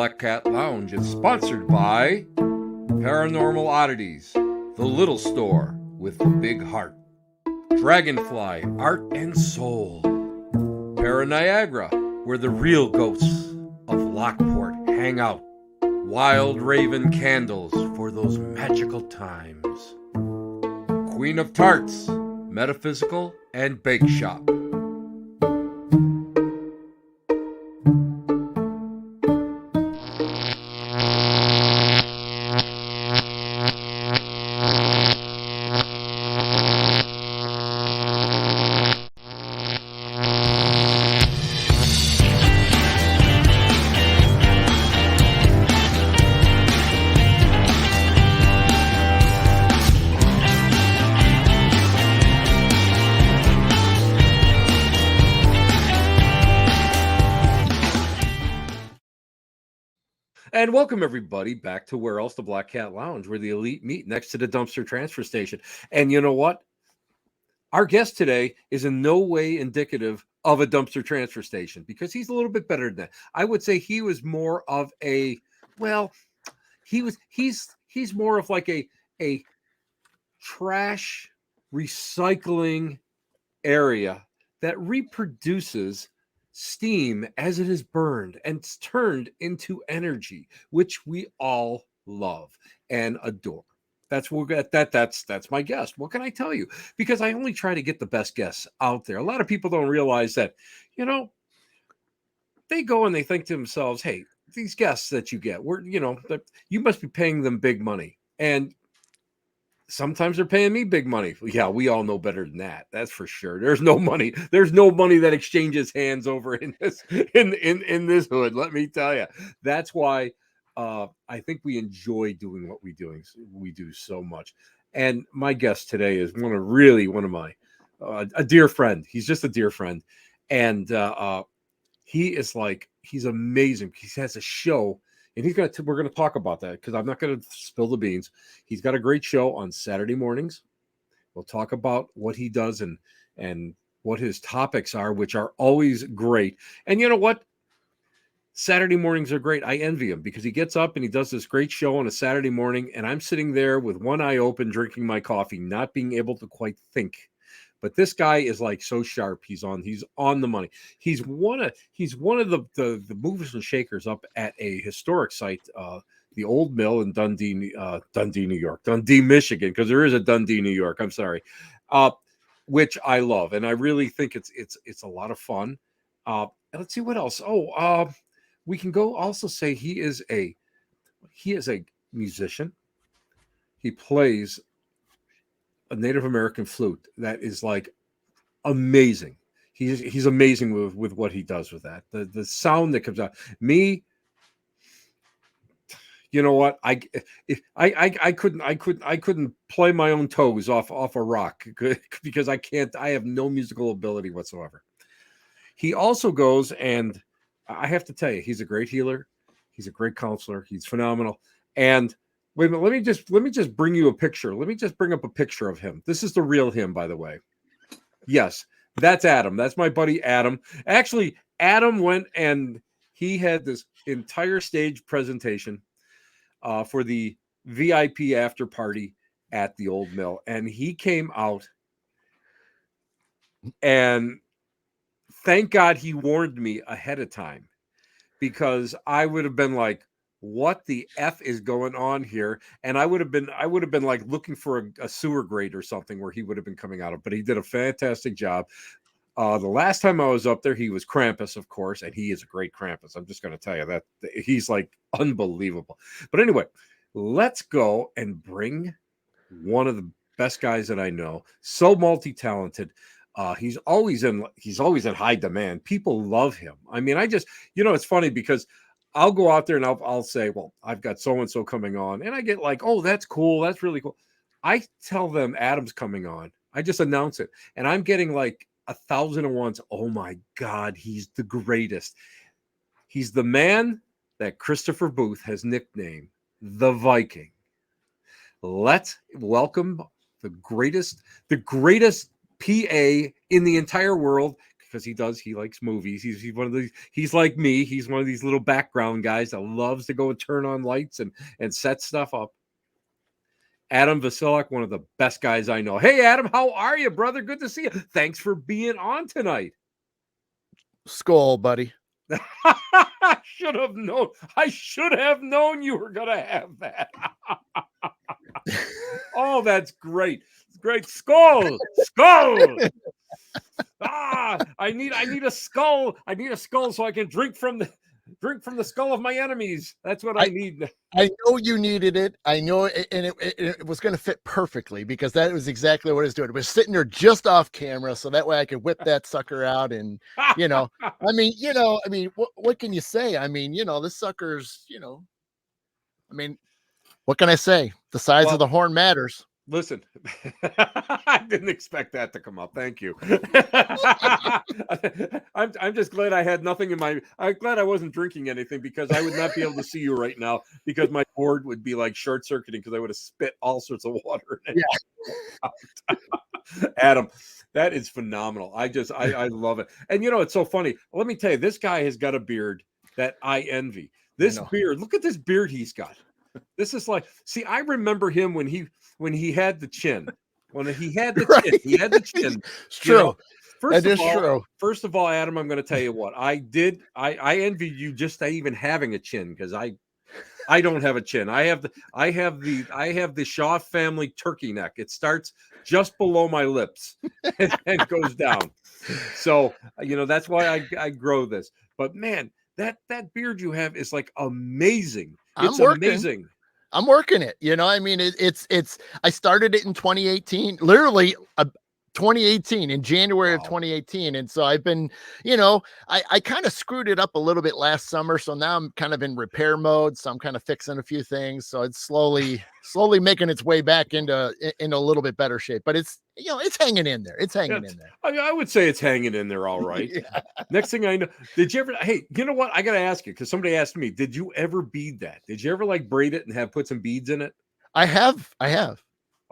Black Cat Lounge is sponsored by Paranormal Oddities, the little store with the big heart, Dragonfly Art and Soul, Niagara, where the real ghosts of Lockport hang out, Wild Raven Candles for those magical times, Queen of Tarts, Metaphysical and Bake Shop. And welcome, everybody, back to Where Else? The Black Cat Lounge, where the elite meet next to the dumpster transfer station. And you know what? Our guest today is in no way indicative of a dumpster transfer station because he's a little bit better than that. I would say he was more of a, well, he's more of like a trash recycling area that reproduces steam as it is burned and it's turned into energy, which we all love and adore. That's my guest. What can I tell you? Because I only try to get the best guests out there. A lot of people don't realize that, they go and they think to themselves, hey, these guests that you get, you must be paying them big money. And sometimes they're paying me big money. Yeah, we all know better than that. That's for sure. There's no money that exchanges hands over in this in this hood. Let me tell you. That's why I think we enjoy doing what we do so much. And my guest today is one of my a dear friend. He's just a dear friend, and he's amazing. He has a show. And we're going to talk about that because I'm not going to spill the beans. He's got a great show on Saturday mornings. We'll talk about what he does and what his topics are, which are always great. And you know what? Saturday mornings are great. I envy him because he gets up and he does this great show on a Saturday morning. And I'm sitting there with one eye open, drinking my coffee, not being able to quite think. But this guy is like so sharp. He's on the money. He's one of the movers and shakers up at a historic site, the Old Mill in Dundee, New York, Dundee, Michigan, because there is a Dundee, New York. I'm sorry, which I love, and I really think it's a lot of fun. Let's see what else. We can go also say he is a musician. He plays a Native American flute that is like amazing. He's amazing with what he does with that. The sound that comes out. Me, you know what? I couldn't play my own toes off a rock because I can't. I have no musical ability whatsoever. He also goes, and I have to tell you, he's a great healer. He's a great counselor. He's phenomenal. And wait a minute. Let me just bring you a picture. Let me just bring up a picture of him. This is the real him, by the way. Yes, that's Adam. That's my buddy Adam. Actually, Adam went and he had this entire stage presentation for the VIP after party at the Old Mill, and he came out. And thank God he warned me ahead of time because I would have been like, what the F is going on here? And I would have been like looking for a sewer grate or something where he would have been coming out of, but he did a fantastic job. The last time I was up there, he was Krampus, of course, and he is a great Krampus. I'm just going to tell you that he's like unbelievable. But anyway, let's go and bring one of the best guys that I know. So multi-talented. He's always in high demand. People love him. I mean, it's funny because I'll go out there and I'll say, well, I've got so-and-so coming on. And I get like, oh, that's cool. That's really cool. I tell them Adam's coming on. I just announce it. And I'm getting like 1,001. Oh my God, he's the greatest. He's the man that Christopher Booth has nicknamed the Viking. Let's welcome the greatest PA in the entire world. because he likes movies. He's one of these. He's like me. He's one of these little background guys that loves to go and turn on lights and set stuff up. Adam Wcislek, one of the best guys I know. Hey, Adam, how are you, brother? Good to see you. Thanks for being on tonight. Skull, buddy. I should have known. I should have known you were gonna have that. Oh, that's great. Great. Skull. I need a skull. I need a skull so I can drink from the skull of my enemies. That's what I need. I know you needed it. I know it, and it was going to fit perfectly because that was exactly what it was doing. It was sitting there just off camera, so that way I could whip that sucker out. And what can you say? I mean, this sucker's, what can I say? The size of the horn matters. Listen, I didn't expect that to come up. Thank you. I'm just glad I had nothing in my. I'm glad I wasn't drinking anything because I would not be able to see you right now because my board would be like short circuiting because I would have spit all sorts of water in it. Yeah. Adam, that is phenomenal. I love it. And it's so funny. Let me tell you, this guy has got a beard that I envy. This beard. Look at this beard he's got. This is like, see, I remember him when he had the chin. When he had the chin, he had the chin. It's true. True. First of all, Adam, I'm going to tell you what I envy you just even having a chin because I don't have a chin. I have the Shaw family turkey neck. It starts just below my lips and goes down. So that's why I grow this. But man, that beard you have is like amazing. It's amazing. I'm working it. It's I started it in 2018, literally 2018 in January of 2018. And so I've been, I kind of screwed it up a little bit last summer. So now I'm kind of in repair mode. So I'm kind of fixing a few things. So it's slowly making its way back into a little bit better shape, but it's hanging in there. It's hanging in there. I would say it's hanging in there. All right. Yeah. Next thing I know, did you ever, hey, you know what? I got to ask you, because somebody asked me, did you ever bead that? Did you ever like braid it and put some beads in it? I have.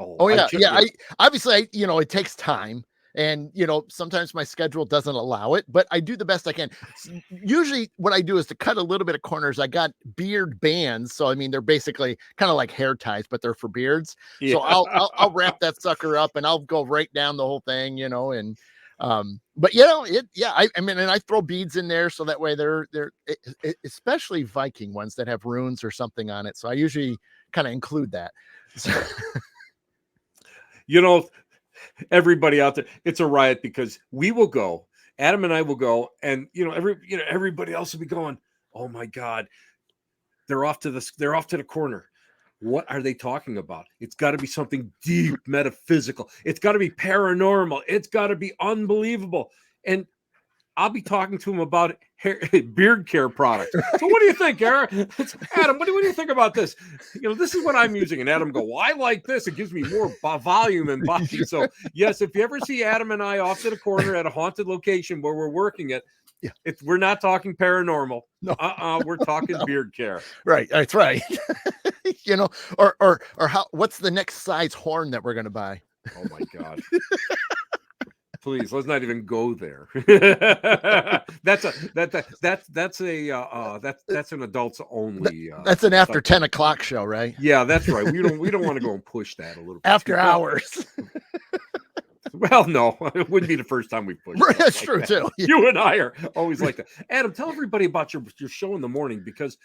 Oh yeah. Yeah. Obviously, it takes time. And, sometimes my schedule doesn't allow it, but I do the best I can. Usually what I do is to cut a little bit of corners. I got beard bands. So, I mean, they're basically kind of like hair ties, but they're for beards. Yeah. So I'll wrap that sucker up and I'll go right down the whole thing, and, but and I throw beads in there. So that way they're especially Viking ones that have runes or something on it. So I usually kind of include that. So. Everybody out there, it's a riot because we will go, Adam and I will go, and everybody else will be going, oh my God, they're off to the corner. What are they talking about? It's got to be something deep metaphysical. It's got to be paranormal. It's got to be unbelievable. And I'll be talking to him about beard care product. So what do you think, Eric? Adam, what do you think about this? This is what I'm using. And Adam go, well, I like this. It gives me more volume and body. So yes, if you ever see Adam and I off to the corner at a haunted location where we're working it, we're not talking paranormal. No. We're talking beard care. Right. That's right. Or how? What's the next size horn that we're going to buy? Oh my God. Please, let's not even go there. That's an adults only. That's an after 10 o'clock show, right? Yeah, that's right. We don't want to go and push that a little bit. After hours. Well, no, it wouldn't be the first time we pushed. Right, that's true too. Yeah. You and I are always like that. Adam, tell everybody about your show in the morning, because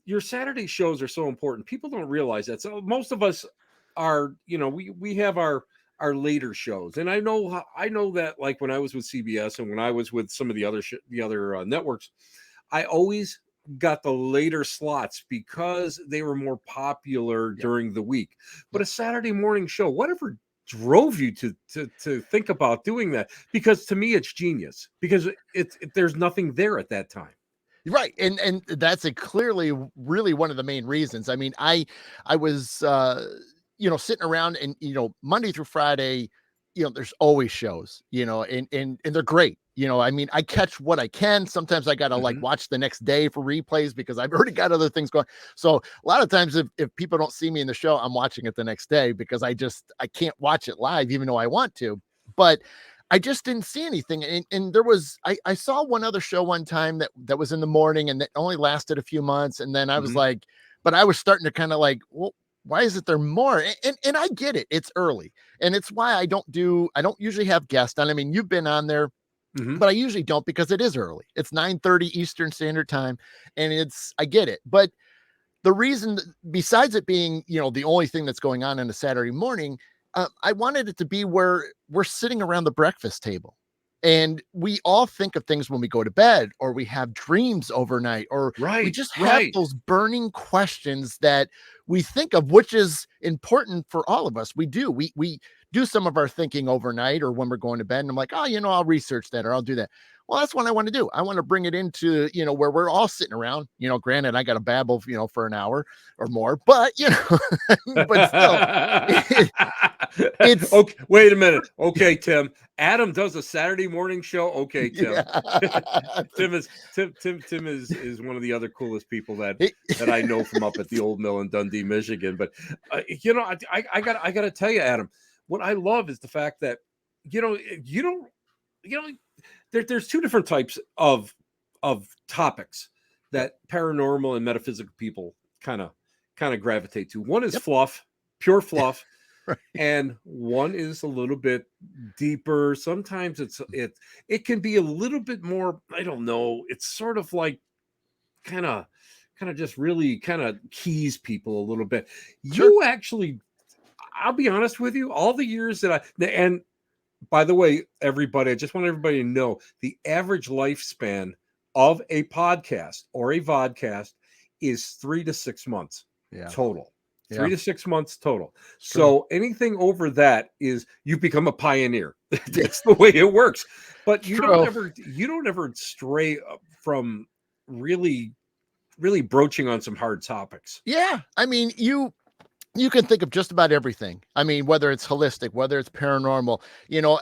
your Saturday shows are so important. People don't realize that. So most of us are, we have our later shows, and I know that, like when I was with CBS and when I was with some of the other networks, I always got the later slots because they were more popular during the week. But a Saturday morning show, whatever drove you to think about doing that? Because to me, it's genius, because there's nothing there at that time. Right. And that's clearly really one of the main reasons. I mean, I was, sitting around and, Monday through Friday, there's always shows, and they're great. I mean, I catch what I can. Sometimes I got to like watch the next day for replays because I've already got other things going. So a lot of times if people don't see me in the show, I'm watching it the next day because I can't watch it live, even though I want to. But I just didn't see anything. And there was, I saw one other show one time that was in the morning and that only lasted a few months. And then I was like, but I was starting to kind of like, well, why isn't there more? And I get it. It's early. And it's why I don't usually have guests on. I mean, you've been on there, but I usually don't because it is early. It's 9:30 Eastern Standard Time. And I get it. But the reason, besides it being, the only thing that's going on a Saturday morning, I wanted it to be where we're sitting around the breakfast table and we all think of things when we go to bed, or we have dreams overnight, or we just have those burning questions that we think of, which is important for all of us. We do. We do some of our thinking overnight or when we're going to bed. And I'm like, oh, I'll research that or I'll do that. Well, that's what I want to do. I want to bring it into, where we're all sitting around, granted, I got to babble, for an hour or more, but, but still, it's okay. Wait a minute. Okay, Tim. Adam does a Saturday morning show. Okay, Tim. Yeah. Tim is one of the other coolest people that I know from up at the old mill in Dundee, Michigan. But, I got to tell you, Adam, what I love is the fact that, there's two different types of topics that paranormal and metaphysical people kind of gravitate to. One is fluff, pure fluff, right. And one is a little bit deeper. Sometimes it can be a little bit more, I don't know, it's sort of like kind of just really kind of keys people a little bit. Sure. You actually, I'll be honest with you, all the years that and by the way, everybody, I just want everybody to know the average lifespan of a podcast or a vodcast is 3 to 6 months total. 3 to 6 months total. So anything over that is you become a pioneer. That's the way it works. But you don't ever stray from really, really broaching on some hard topics. Yeah. I mean, you can think of just about everything. I mean, whether it's holistic, whether it's paranormal,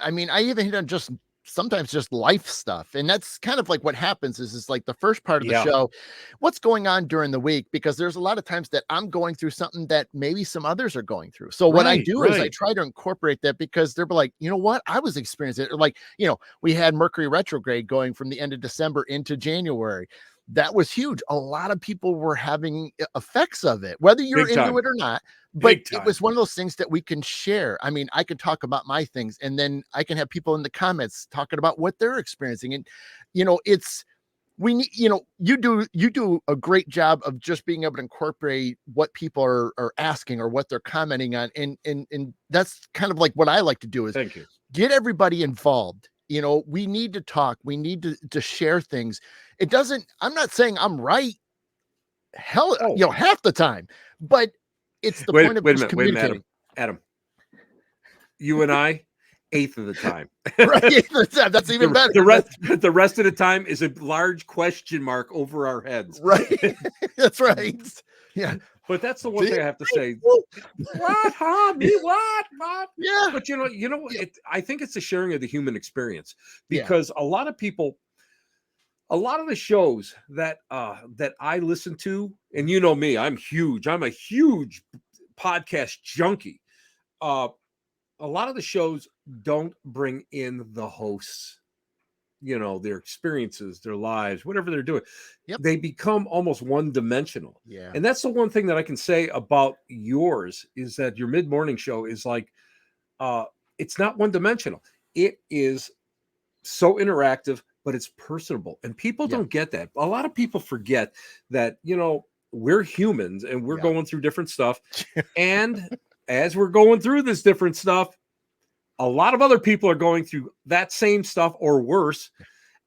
I mean, I even hit on sometimes just life stuff. And that's kind of like what happens is like the first part of the show, what's going on during the week, because there's a lot of times that I'm going through something that maybe some others are going through. So what I do is I try to incorporate that, because they're like, you know what, I was experiencing it. Like, we had Mercury retrograde going from the end of December into January. That was huge. A lot of people were having effects of it, whether you're into it or not. But it was one of those things that we can share. I mean, I can talk about my things, and then I can have people in the comments talking about what they're experiencing. And, you do a great job of just being able to incorporate what people are asking or what they're commenting on. And that's kind of like what I like to do is get everybody involved. We need to talk. We need to share things. I'm not saying I'm right. Hell, half the time, but it's the point of just communicating. Adam, you and I, 1/8 of the time. Right, 1/8 of the time. That's even better. The rest of the time is a large question mark over our heads. Right. That's right. Yeah. But that's the one thing I have to say. What, huh? Me? What? Yeah. But I think it's the sharing of the human experience, because a lot of people, a lot of the shows that I listen to, and you know me, I'm huge. I'm a huge podcast junkie. A lot of the shows don't bring in the hosts, their experiences, their lives, whatever they're doing. They become almost one-dimensional. Yeah. And that's the one thing that I can say about yours is that your mid-morning show is like, it's not one-dimensional. It is so interactive, but it's personable. And people don't get that. A lot of people forget that, we're humans and we're going through different stuff. And as we're going through this different stuff, a lot of other people are going through that same stuff or worse.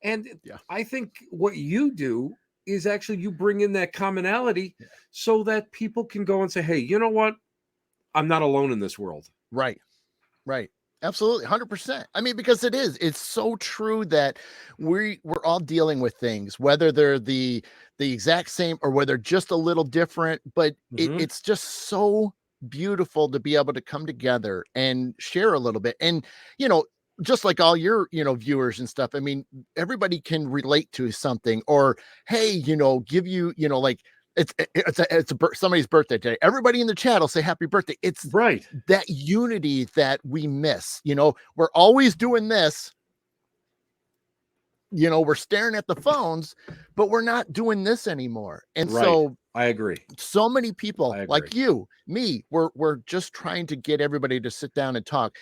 And I think what you do is actually you bring in that commonality so that people can go and say, hey, you know what? I'm not alone in this world. Right. Right. Absolutely. 100%. I mean, because it's so true that we're all dealing with things, whether they're the exact same or whether just a little different, but it's just so beautiful to be able to come together and share a little bit. And, just like all your, viewers and stuff, I mean, everybody can relate to something or, hey, give you, like it's somebody's birthday today. Everybody in the chat will say happy birthday. It's right. that unity that we miss. We're always doing this. We're staring at the phones, but we're not doing this anymore. And right. so I agree. So many people like you, me, we're just trying to get everybody to sit down and talk.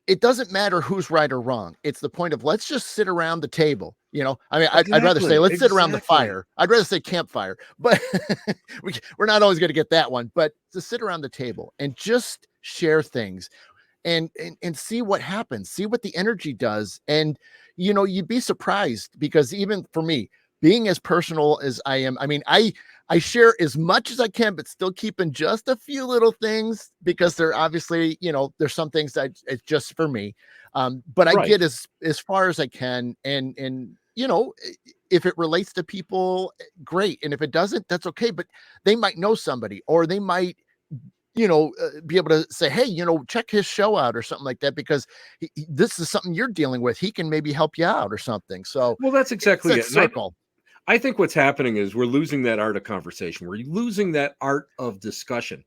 It doesn't matter who's right or wrong. It's the point of let's just sit around the table. I'd rather say let's sit around the fire. I'd rather say campfire, but we're not always going to get that one. But to sit around the table and just share things and see what happens, see what the energy does. And, you'd be surprised because even for me, being as personal as I am, I mean, I share as much as I can, but still keeping just a few little things because they're obviously, there's some things that it's just for me. But I get as far as I can. And, if it relates to people, great. And if it doesn't, that's okay. But they might know somebody, or they might, be able to say, hey, check his show out or something like that, because this is something you're dealing with. He can maybe help you out or something. So, well, that's exactly it. Circle. I think what's happening is we're losing that art of conversation. We're losing that art of discussion.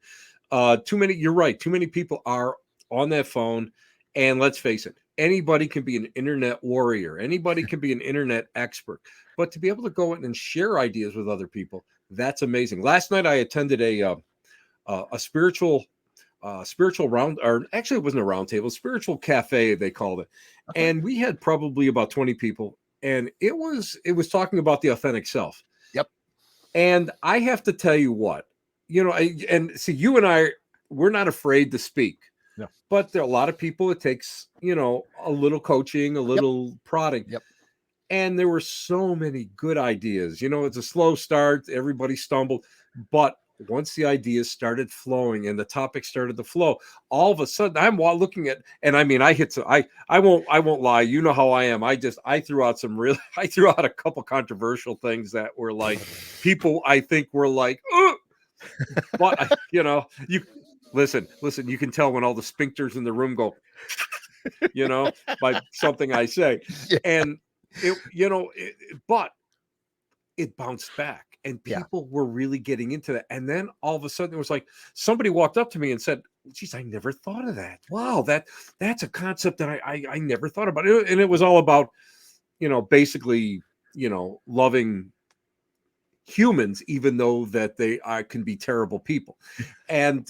You're right. Too many people are on that phone. And let's face it, anybody can be an internet warrior. Anybody can be an internet expert. But to be able to go in and share ideas with other people, that's amazing. Last night I attended a spiritual round, or actually it wasn't a round table, spiritual cafe, they called it. Okay. And we had probably about 20 people. And it was talking about the authentic self. Yep. And I have to tell you what, and see, you and I, we're not afraid to speak. No. But there are a lot of people, it takes, a little coaching, a little prodding. Yep. And there were so many good ideas. It's a slow start. Everybody stumbled. But once the ideas started flowing and the topic started to flow, all of a sudden I'm looking at, and I mean, I won't lie. You know how I am. I threw out a couple controversial things that were like, people I think were like, ugh! But you listen, you can tell when all the sphincters in the room go, by something I say. Yeah. And but it bounced back. And people were really getting into that. And then all of a sudden it was like somebody walked up to me and said, geez, I never thought of that. Wow, that's a concept that I never thought about. And it was all about, basically, loving humans, even though that they can be terrible people. And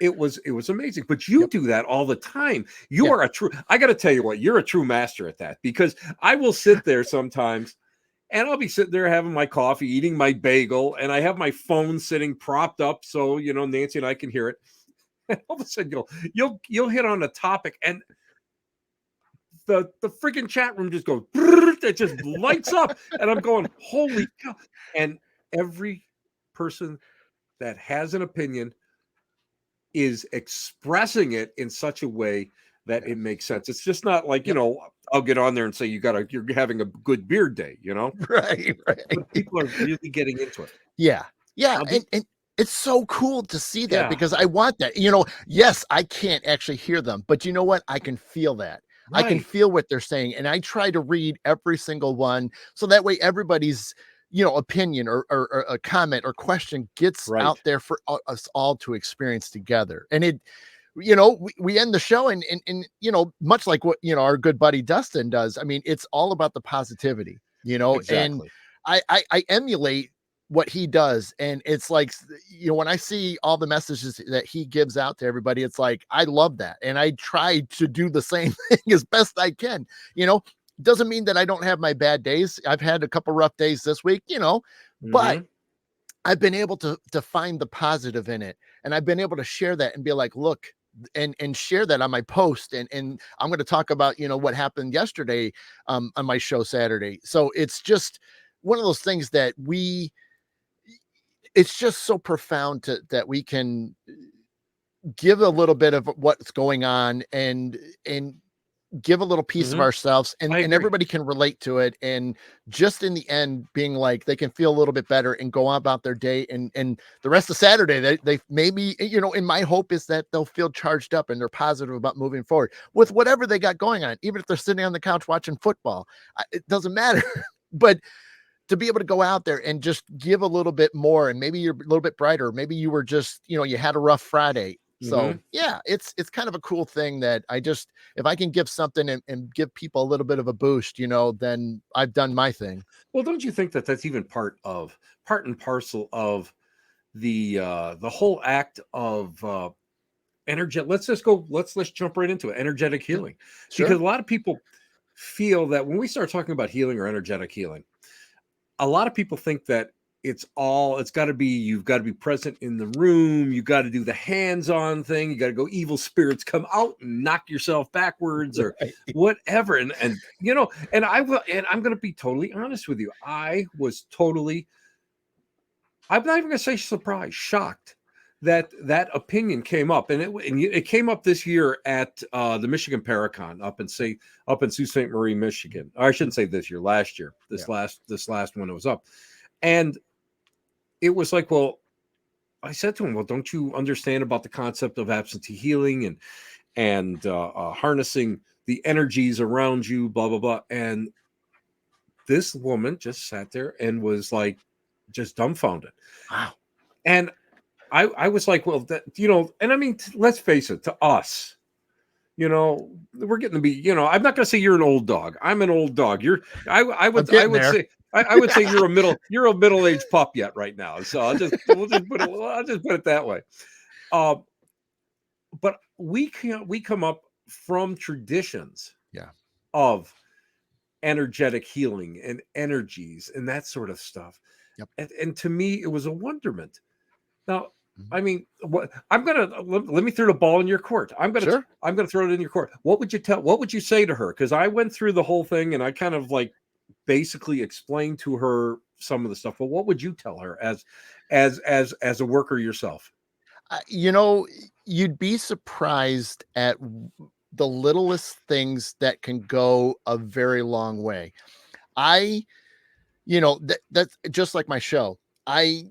it was amazing. But you do that all the time. You are I got to tell you what, you're a true master at that, because I will sit there sometimes and I'll be sitting there having my coffee, eating my bagel, and I have my phone sitting propped up so, Nancy and I can hear it. And all of a sudden you'll hit on a topic, and the freaking chat room just goes, it just lights up. And I'm going, holy cow. And every person that has an opinion is expressing it in such a way that it makes sense. It's just not like, I'll get on there and say you're having a good beer day, Right. But people are really getting into it. Yeah. And it's so cool to see that, because I want that. Yes, I can't actually hear them, but you know what? I can feel that. Right. I can feel what they're saying, and I try to read every single one, so that way everybody's opinion or a comment or question gets out there for us all to experience together. And it, we end the show and much like what our good buddy Dustin does. I mean, it's all about the positivity, exactly. And I emulate what he does, and it's like, when I see all the messages that he gives out to everybody, it's like, I love that, and I try to do the same thing as best I can. Doesn't mean that I don't have my bad days. I've had a couple rough days this week, but I've been able to find the positive in it, and I've been able to share that and be like, look, and share that on my post, and I'm going to talk about what happened yesterday on my show Saturday. So it's just one of those things that it's just so profound that we can give a little bit of what's going on and give a little piece of ourselves, and everybody can relate to it. And just in the end, being like, they can feel a little bit better and go on about their day. And the rest of Saturday, they maybe, in my hope is that they'll feel charged up and they're positive about moving forward with whatever they got going on, even if they're sitting on the couch watching football. It doesn't matter. But to be able to go out there and just give a little bit more, and maybe you're a little bit brighter, maybe you were just, you had a rough Friday. So yeah, it's kind of a cool thing that if I can give something and give people a little bit of a boost, then I've done my thing. Well, don't you think that that's even part and parcel of the whole act of energy? Let's jump right into it. Energetic healing. Sure. Because a lot of people feel that when we start talking about healing or energetic healing, a lot of people think that you've got to be present in the room. You got to do the hands-on thing. You got to go, evil spirits come out and knock yourself backwards or whatever. And I'm going to be totally honest with you. I'm not even going to say surprised, shocked that opinion came up, and it came up this year at the Michigan Paracon up in Sault Ste. Marie, Michigan. Or I shouldn't say this year, last year. This last one it was up, and it was like, well, I said to him, well, don't you understand about the concept of absentee healing and harnessing the energies around you, blah blah blah. And this woman just sat there and was like, just dumbfounded. Wow. And I was like, well, and I mean, let's face it, to us, we're getting to be, I'm not going to say you're an old dog. I'm an old dog. I would say you're a middle-aged pup yet right now. So I'll just put it that way. But we come up from traditions of energetic healing and energies and that sort of stuff. Yep. And to me, it was a wonderment. Now, I mean, let me throw the ball in your court. I'm gonna throw it in your court. What would you say to her? Because I went through the whole thing and I kind of like basically explained to her some of the stuff. But what would you tell her as a worker yourself? You'd be surprised at the littlest things that can go a very long way. That's just like my show. I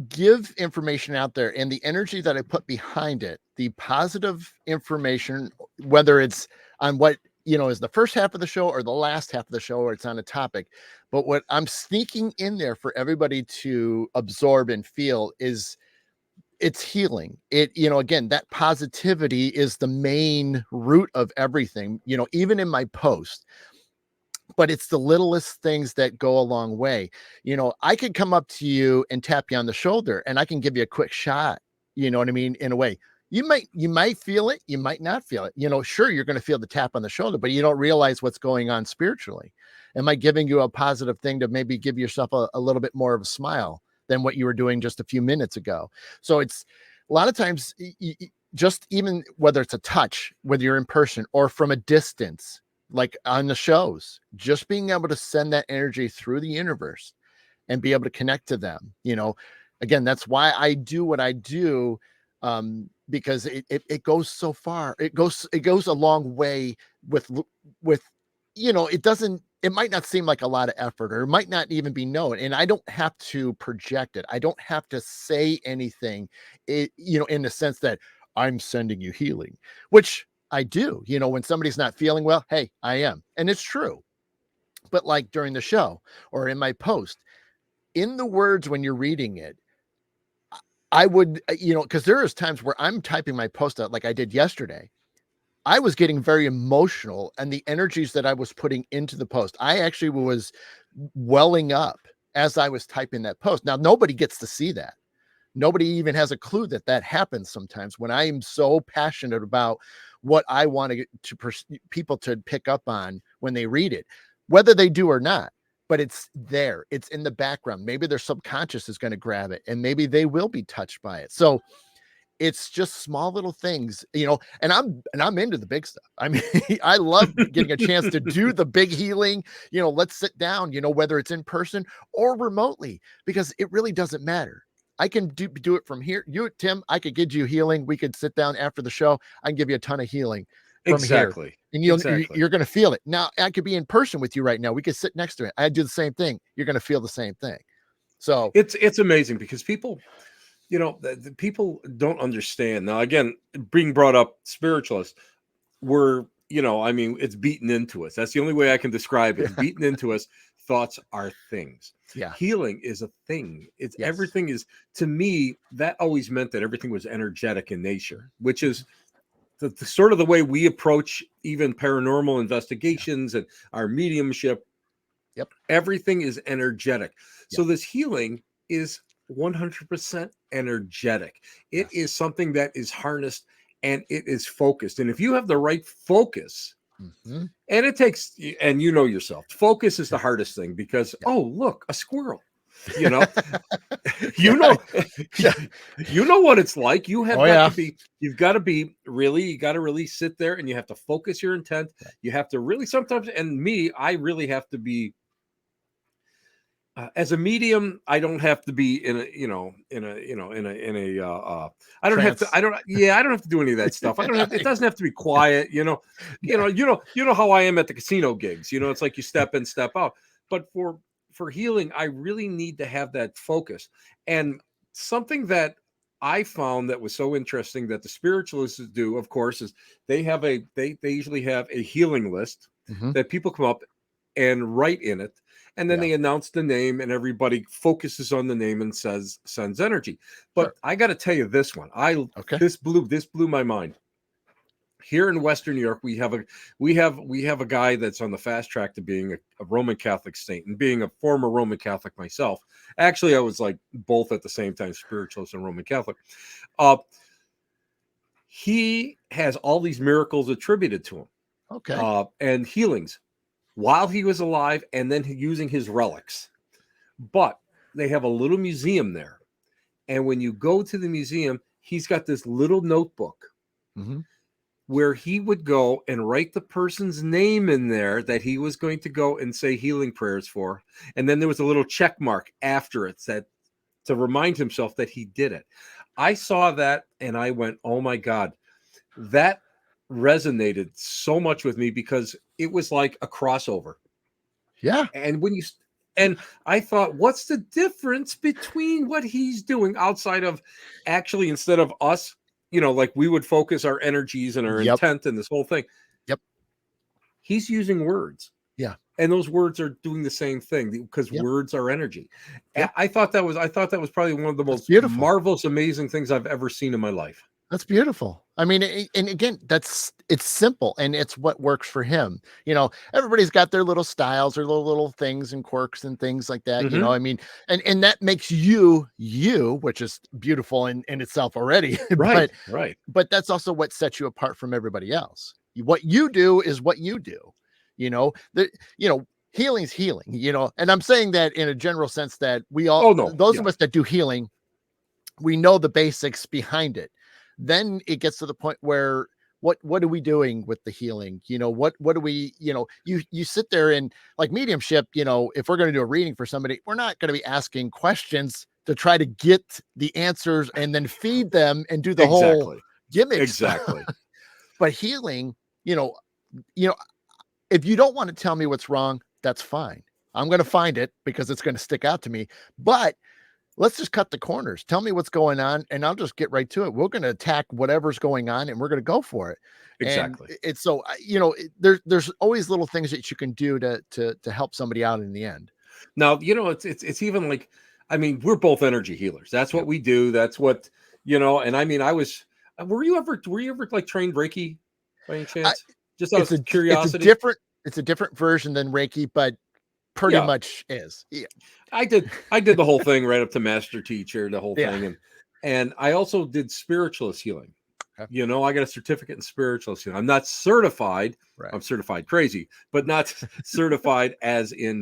give information out there, and the energy that I put behind it, the positive information, whether it's on what is the first half of the show or the last half of the show, or it's on a topic, but what I'm sneaking in there for everybody to absorb and feel is it's healing. Again, that positivity is the main root of everything, even in my post. But it's the littlest things that go a long way. I could come up to you and tap you on the shoulder, and I can give you a quick shot. You know what I mean? In a way, you might feel it, you might not feel it. Sure, you're going to feel the tap on the shoulder, but you don't realize what's going on spiritually. Am I giving you a positive thing to maybe give yourself a little bit more of a smile than what you were doing just a few minutes ago? So it's a lot of times, just even whether it's a touch, whether you're in person or from a distance, like on the shows, just being able to send that energy through the universe and be able to connect to them. Again, that's why I do what I do, because it goes so far. It goes a long way with it might not seem like a lot of effort, or it might not even be known. And I don't have to project it. I don't have to say anything, in the sense that I'm sending you healing, which I do. When somebody's not feeling well, hey, I am. And it's true. But like during the show or in my post, in the words, when you're reading it, I would, because there is times where I'm typing my post out like I did yesterday. I was getting very emotional, and the energies that I was putting into the post, I actually was welling up as I was typing that post. Now, nobody gets to see that. Nobody even has a clue that happens sometimes when I am so passionate about what I want people to pick up on when they read it, whether they do or not. But it's there. It's in the background. Maybe their subconscious is going to grab it, and maybe they will be touched by it. So it's just small little things, and I'm into the big stuff. I mean, I love getting a chance to do the big healing. Let's sit down, whether it's in person or remotely, because it really doesn't matter. I can do it from here. Tim, I could give you healing. We could sit down after the show. I can give you a ton of healing from here. And you're going to feel it. Now, I could be in person with you right now. We could sit next to it. I do the same thing. You're going to feel the same thing. So it's amazing, because people, the people don't understand. Now, again, being brought up spiritualists, we're, it's beaten into us. That's the only way I can describe it. It's beaten into us thoughts are things. Yeah. Healing is a thing. It's Yes. everything is, to me, that always meant that everything was energetic in nature, which is the sort of the way we approach even paranormal investigations and our mediumship. Yep. Everything is energetic. So Yep. this healing is 100% energetic. It Yes. is something that is harnessed and it is focused. And if you have the right focus, Mm-hmm. and it takes, and you know yourself, focus is the hardest thing because, Yep. oh, look, a squirrel, you know, you Yeah. know, you know what it's like. You have got Yeah. to be, you've got to be really, you got to really sit there and you have to focus your intent. You have to really sometimes, and me, I really have to be, as a medium, I don't have to be in a, I don't have to, Trance. I don't have to do any of that stuff. I don't have, it doesn't have to be quiet, you know how I am at the casino gigs, it's like you step in, step out. But for healing, I really need to have that focus. And something that I found that was so interesting that the spiritualists do, of course, is they usually have a healing list Mm-hmm. that people come up and write in it, and then they announce the name and everybody focuses on the name and sends energy. But Sure. I got to tell you this one, Okay. this blew my mind. Here in Western New York, we have a guy that's on the fast track to being a Roman Catholic saint, and being a former Roman Catholic myself. Actually, I was like both at the same time, spiritualist and Roman Catholic. He has all these miracles attributed to him, and healings while he was alive, and then using his relics. But they have a little museum there. And when you go to the museum, he's got this little notebook where he would go and write the person's name in there that he was going to go and say healing prayers for. And then there was a little check mark after it that to remind himself that he did it. I saw that and I went, oh my God, that resonated so much with me because it was like a crossover. Yeah. And I thought, what's the difference between what he's doing outside of actually, instead of us, like we would focus our energies and our intent and this whole thing. Yep. He's using words. Yeah. And those words are doing the same thing because words are energy. Yep. I thought that was probably one of the most marvelous, amazing things I've ever seen in my life. That's beautiful. I mean, and again, it's simple and it's what works for him. Everybody's got their little styles or little things and quirks and things like that. I mean, and that makes you, which is beautiful in itself already. Right. But that's also what sets you apart from everybody else. What you do is what you do. Healing's healing, and I'm saying that in a general sense that we all, those of us that do healing, we know the basics behind it. Then it gets to the point where what are we doing with the healing? What do we, you sit there and like mediumship, if we're going to do a reading for somebody, we're not going to be asking questions to try to get the answers and then feed them and do the whole gimmick. Exactly. But healing, if you don't want to tell me what's wrong, that's fine. I'm going to find it because it's going to stick out to me. But let's just cut the corners. Tell me what's going on and I'll just get right to it. We're going to attack whatever's going on and we're going to go for it. Exactly. And it's so, there's always little things that you can do to help somebody out in the end. Now, it's even like, I mean, we're both energy healers. That's what we do. That's what, and I mean, were you ever like trained Reiki by any chance? Just out of curiosity. It's a different version than Reiki, but pretty much is. Yeah. I did the whole thing right up to master teacher, the whole thing. And I also did spiritualist healing. Okay. I got a certificate in spiritualist healing. I'm not certified. Right. I'm certified crazy, but not certified as in,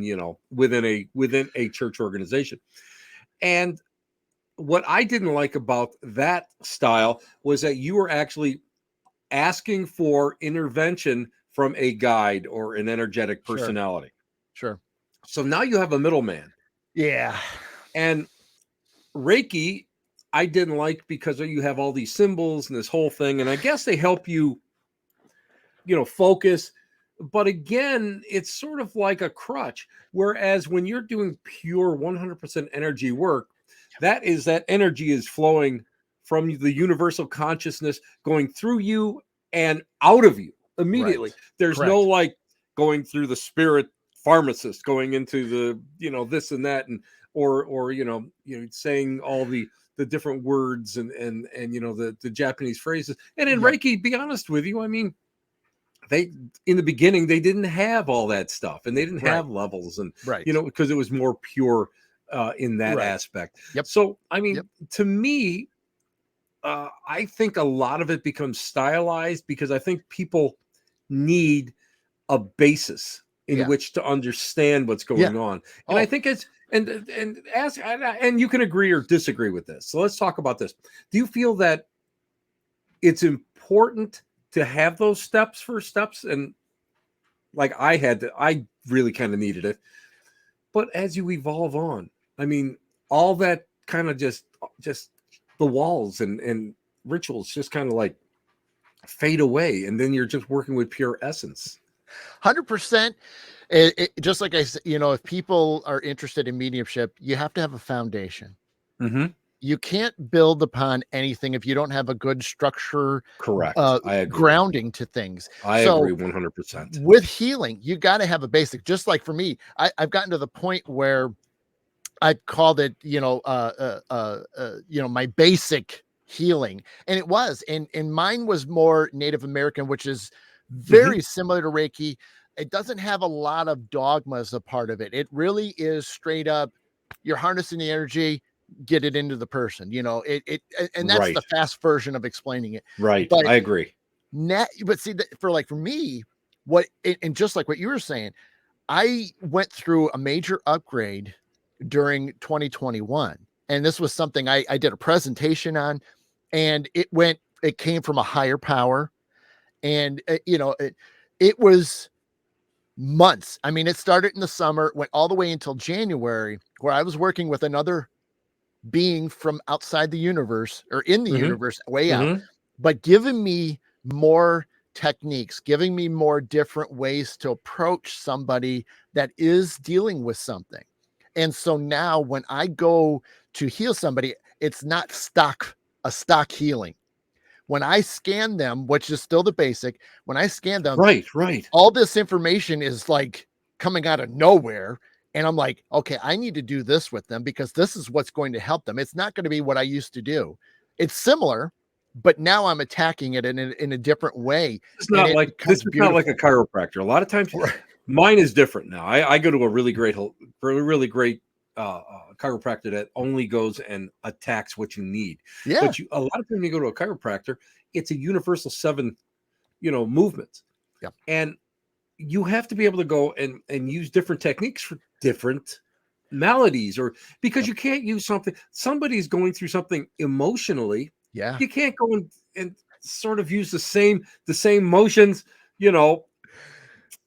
within a church organization. And what I didn't like about that style was that you were actually asking for intervention from a guide or an energetic personality. Sure. So now you have a middleman. Yeah. And Reiki, I didn't like because you have all these symbols and this whole thing. And I guess they help you, focus. But again, it's sort of like a crutch. Whereas when you're doing pure 100% energy work, that energy is flowing from the universal consciousness, going through you and out of you immediately. Right. There's no like going through the spirit pharmacist going into the, this and that, and or saying all the different words and the Japanese phrases. And in Reiki, be honest with you, I mean, they, in the beginning, they didn't have all that stuff, and they didn't have levels, and because it was more pure in that aspect. So I mean, to me, I think a lot of it becomes stylized, because I think people need a basis in which to understand what's going on. And I think it's and you can agree or disagree with this. So let's talk about this. Do you feel that it's important to have those first steps? And like I really kind of needed it. But as you evolve on, I mean, all that kind of just the walls and rituals just kind of like fade away, and then you're just working with pure essence. 100%. Just like I said, if people are interested in mediumship, you have to have a foundation. Mm-hmm. You can't build upon anything if you don't have a good structure. Correct. I agree. Grounding to things. I agree 100%. With healing, you got to have a basic. Just like for me, I've gotten to the point where I called it, my basic healing, and it was, and mine was more Native American, which is very similar to Reiki. It doesn't have a lot of dogma as a part of it. It really is straight up, you're harnessing the energy, get it into the person, and that's the fast version of explaining it. Right. But I agree. But see, for me, and just like what you were saying, I went through a major upgrade during 2021. And this was something I did a presentation on, and it came from a higher power. And, it was months. I mean, it started in the summer, went all the way until January, where I was working with another being from outside the universe, or in the universe, way out, but giving me more techniques, giving me more different ways to approach somebody that is dealing with something. And so now when I go to heal somebody, it's not a stock healing. When I scan them, which is still the basic, when I scan them, all this information is like coming out of nowhere. And I'm like, okay, I need to do this with them, because this is what's going to help them. It's not going to be what I used to do. It's similar, but now I'm attacking it in a different way. It's not like not like a chiropractor. A lot of times, mine is different now. I go to a really great chiropractor that only goes and attacks what you need. Yeah. But a lot of times you go to a chiropractor, it's a universal 7, movements. Yeah. And you have to be able to go and use different techniques for different maladies, or because you can't use somebody's going through something emotionally. Yeah. You can't go and sort of use the same motions,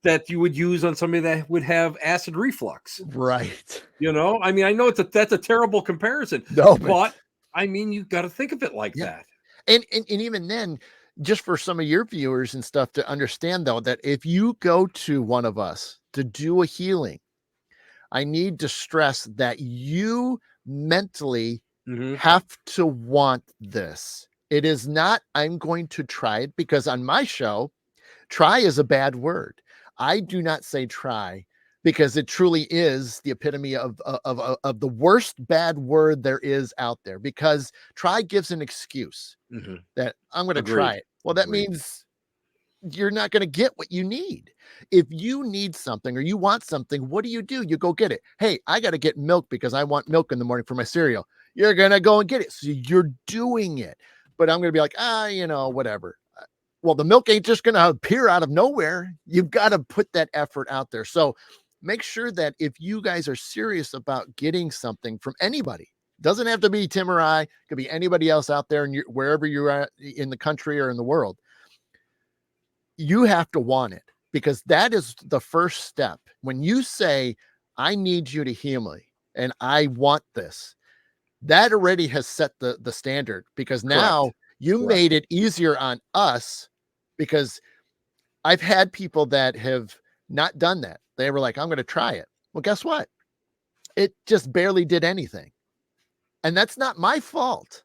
that you would use on somebody that would have acid reflux. Right. I mean, I know that's a terrible comparison. No, but I mean, you've got to think of it like that. And even then, just for some of your viewers and stuff to understand, though, that if you go to one of us to do a healing, I need to stress that you mentally have to want this. It is not, I'm going to try it, because on my show, try is a bad word. I do not say try, because it truly is the epitome of the worst bad word there is out there, because try gives an excuse that I'm going to try it. Well, that means you're not going to get what you need. If you need something or you want something, what do? You go get it. Hey, I got to get milk because I want milk in the morning for my cereal. You're going to go and get it. So you're doing it. But I'm going to be like, whatever. Well, the milk ain't just going to appear out of nowhere. You've got to put that effort out there. So make sure that if you guys are serious about getting something from anybody, doesn't have to be Tim or I, it could be anybody else out there, and wherever you're at in the country or in the world, you have to want it, because that is the first step. When you say, I need you to heal me and I want this, that already has set the standard, because now you made it easier on us, because I've had people that have not done that. They were like, I'm going to try it. Well, guess what? It just barely did anything. And that's not my fault.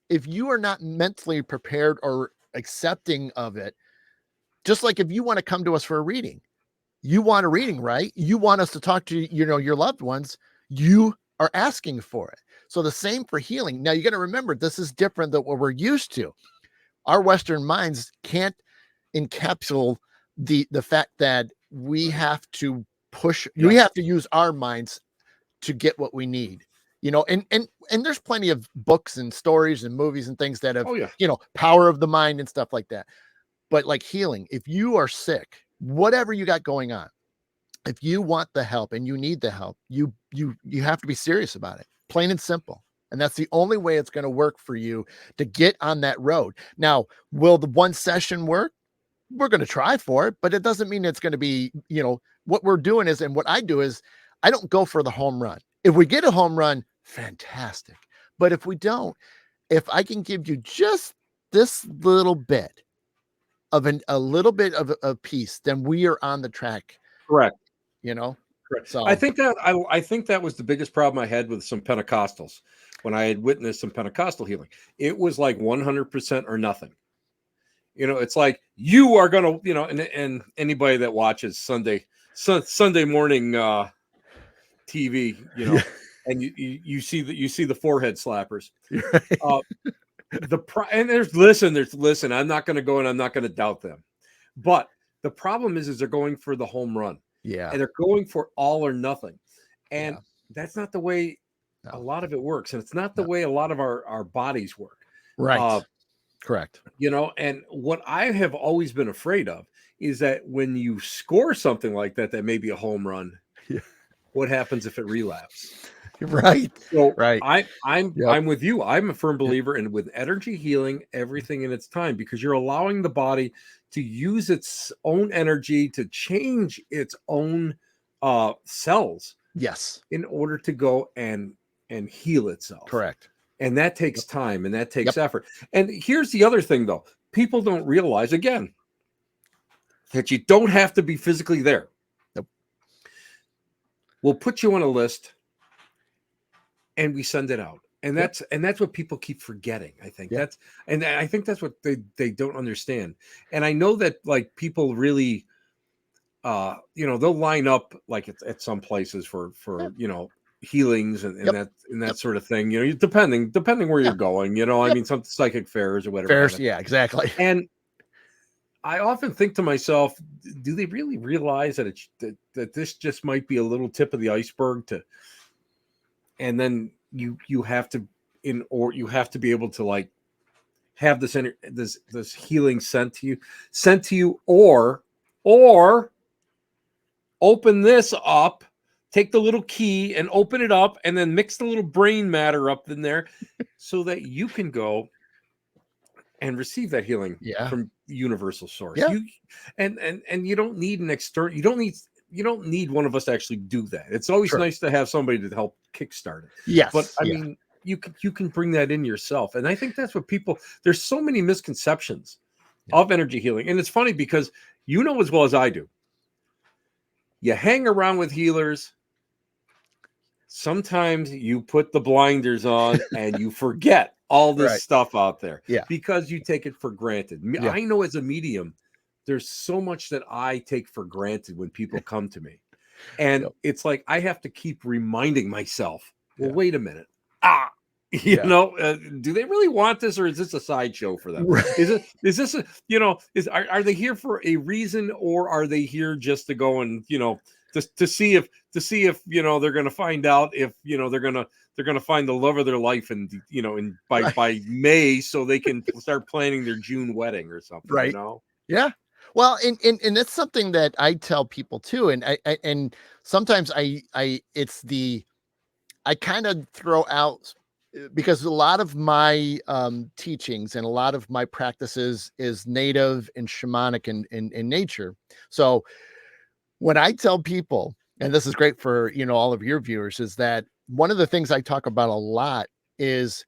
If you are not mentally prepared or accepting of it, just like if you want to come to us for a reading, You want a reading, right? You want us to talk to, your loved ones. You are asking for it. So the same for healing. Now you got to remember, this is different than what we're used to. Our Western minds can't encapsulate the fact that we have to push, we have to use our minds to get what we need. And there's plenty of books and stories and movies and things that have, power of the mind and stuff like that. But like healing, if you are sick, whatever you got going on, if you want the help and you need the help, you have to be serious about it, plain and simple. And that's the only way it's going to work for you to get on that road. Now, will the one session work? We're going to try for it, but it doesn't mean it's going to be, what we're doing is, and what I do is I don't go for the home run. If we get a home run, fantastic. But if we don't, if I can give you just this little bit of a little bit of a piece, then we are on the track. Correct. Correct. So I think that was the biggest problem I had with some Pentecostals when I had witnessed some Pentecostal healing. It was like 100% or nothing. It's like you are gonna, and anybody that watches Sunday morning TV, and you see the forehead slappers. And there's listen. I'm not going to go and I'm not going to doubt them, but the problem is they're going for the home run. Yeah, and they're going for all or nothing, and that's not the way a lot of it works, and it's not the way a lot of our bodies work. Right. Correct. And what I have always been afraid of is that when you score something like that may be a home run, what happens if it relapses? Right. So right. I'm with you. I'm a firm believer in with energy healing, everything in its time, because you're allowing the body to use its own energy to change its own cells. Yes. In order to go and heal itself. Correct. And that takes time and that takes effort. And here's the other thing, though. People don't realize, again, that you don't have to be physically there. Nope. We'll put you on a list and we send it out. And that's what people keep forgetting. I think I think that's what they don't understand. And I know that like people really they'll line up like at some places for healings and that sort of thing, depending where you're going, I mean, some psychic fairs or whatever. Fairs, exactly. And I often think to myself, do they really realize that that this just might be a little tip of the iceberg and then you have to be able to like have this healing sent to you or open this up, take the little key and open it up and then mix the little brain matter up in there so that you can go and receive that healing from the universal source. And you don't need an external, you don't need one of us to actually do that. It's always nice to have somebody to help kickstart it. Yes. But I mean, you can bring that in yourself. And I think that's what there's so many misconceptions of energy healing. And it's funny because as well as I do, you hang around with healers. Sometimes you put the blinders on and you forget all this stuff out there because you take it for granted. I know as a medium, there's so much that I take for granted when people come to me. And it's like, I have to keep reminding myself, well, wait a minute. Do they really want this, or is this a sideshow for them? Right. Is this are they here for a reason, or are they here just to go and to see if they're going to find out if they're going to find the love of their life and by May so they can start planning their June wedding or something, right? Yeah. Well, and that's something that I tell people too, and I sometimes I kind of throw out, because a lot of my teachings and a lot of my practices is native and shamanic in nature. So when I tell people, and this is great for all of your viewers, is that one of the things I talk about a lot is